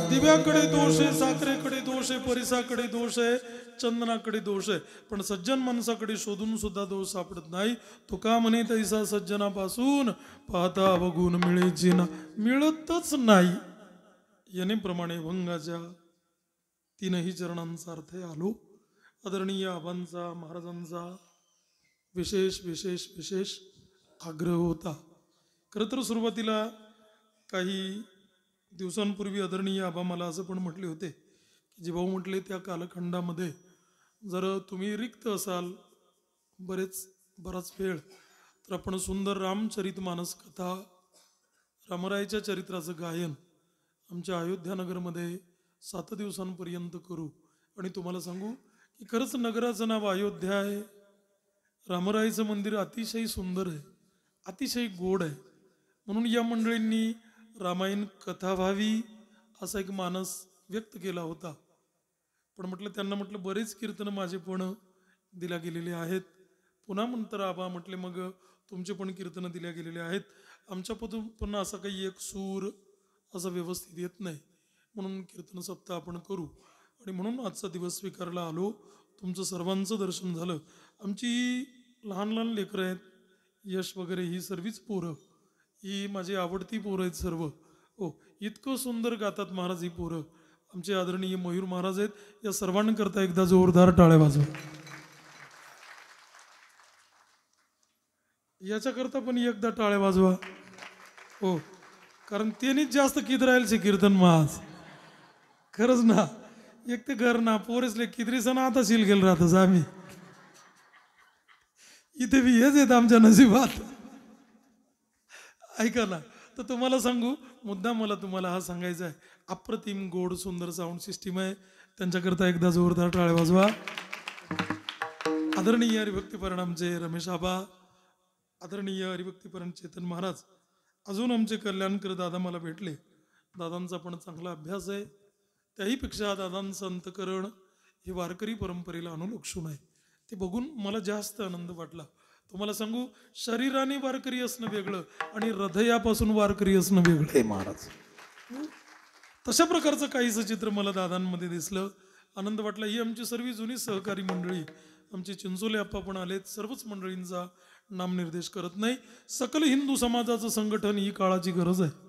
दिव्याकडे दोष आहे, साखरेकडे दोष आहे, परिसाकडे दोष आहे, चंदनाकडे दोष आहे, पण सज्जन माणसाकडे शोधून सुद्धा दोष सापडत नाही. तुका म्हणे तैसा सज्जनापासून, पाहता बघून मिळे जिना, मिळतच नाही. यानेप्रमाणे भंगाच्या 3ही चरणांचा अर्थ आलो. आदरणीय आबांचा महाराजांचा विशेष विशेष विशेष आग्रह होता. खरं तर सुरुवातीला काही दिवसांपूर्वी आदरणीय आबा मला असं पण म्हटले होते की जे भाऊ म्हटले त्या कालखंडामध्ये जर तुम्ही रिक्त असाल बराच वेळ तर आपण सुंदर रामचरितमानस कथा, रामरायाच्या चरित्राचं गायन आमच्या अयोध्यानगरमध्ये 7 दिवसांपर्यंत करू. आणि तुम्हाला सांगू की खरंच नगराचं नाव अयोध्या आहे. रामरायाचं मंदिर अतिशय सुंदर आहे, अतिशय गोड आहे. म्हणून या मंडळींनी रामायण कथा व्हावी असा एक मानस व्यक्त केला होता. पण म्हटलं त्यांना म्हटलं बरेच कीर्तनं माझे पण दिल्या गेलेले आहेत. पुन्हा नंतर आबा म्हटले मग तुमचे पण कीर्तनं दिल्या गेलेले आहेत. आमच्यापासून पण असा काही एक सूर असा व्यवस्थित येत नाही, म्हणून कीर्तन सप्ताह आपण करू. आणि म्हणून आजचा दिवस स्वीकारला आलो. तुमचं सर्वांचं दर्शन झालं. आमची लहान लहान लेकरं आहेत, यश वगैरे ही सर्वच पोरं, ही माझी आवडती पोरं आहेत सर्व. हो, इतकं सुंदर गातात महाराज ही पोरं. आमचे आदरणीय मयूर महाराज आहेत. या सर्वांकरता एकदा जोरदार टाळ्या वाजवा. याच्याकरता पण एकदा टाळ्या वाजवा. हो, कारण त्यांनीच जास्त किदरायलचे कीर्तन महाज. खरंच ना, एक ते घर ना पोरेसले किदरी सण आता शिल गेल राहतच आम्ही. इथे बी हेच येत आमच्या नशिबात. ऐका ना, तर तुम्हाला सांगू मुद्दा मला तुम्हाला हा सांगायचा आहे. अप्रतिम गोड सुंदर साऊंड सिस्टीम आहे. त्यांच्याकरता एकदा जोरदार टाळ्या वाजवा. आदरणीय हरिभक्तीपरायण आमचे रमेश आबा, आदरणीय हरिभक्तीपरायण चेतन महाराज, अजून आमचे कल्याणकर दादा मला भेटले. दादांचा पण चांगला अभ्यास आहे. त्याहीपेक्षा दादांचं अंतकरण हे वारकरी परंपरेला अनुलक्षून आहे. ते बघून मला जास्त आनंद वाटला. तुम्हाला सांगू, शरीराने वारकरी असणं वेगळं आणि हृदयापासून वारकरी असणं वेगळं आहे महाराज. तशा प्रकारचं काहीसं चित्र मला दादांमध्ये दिसलं. आनंद वाटला. ही आमची सर्व जुनी सहकारी मंडळी, आमचे चिंचोले आप्पा पण आलेत. सर्वच मंडळींचा नामनिर्देश करत नाही. सकल हिंदू समाजाचं संघटन ही काळाची गरज आहे.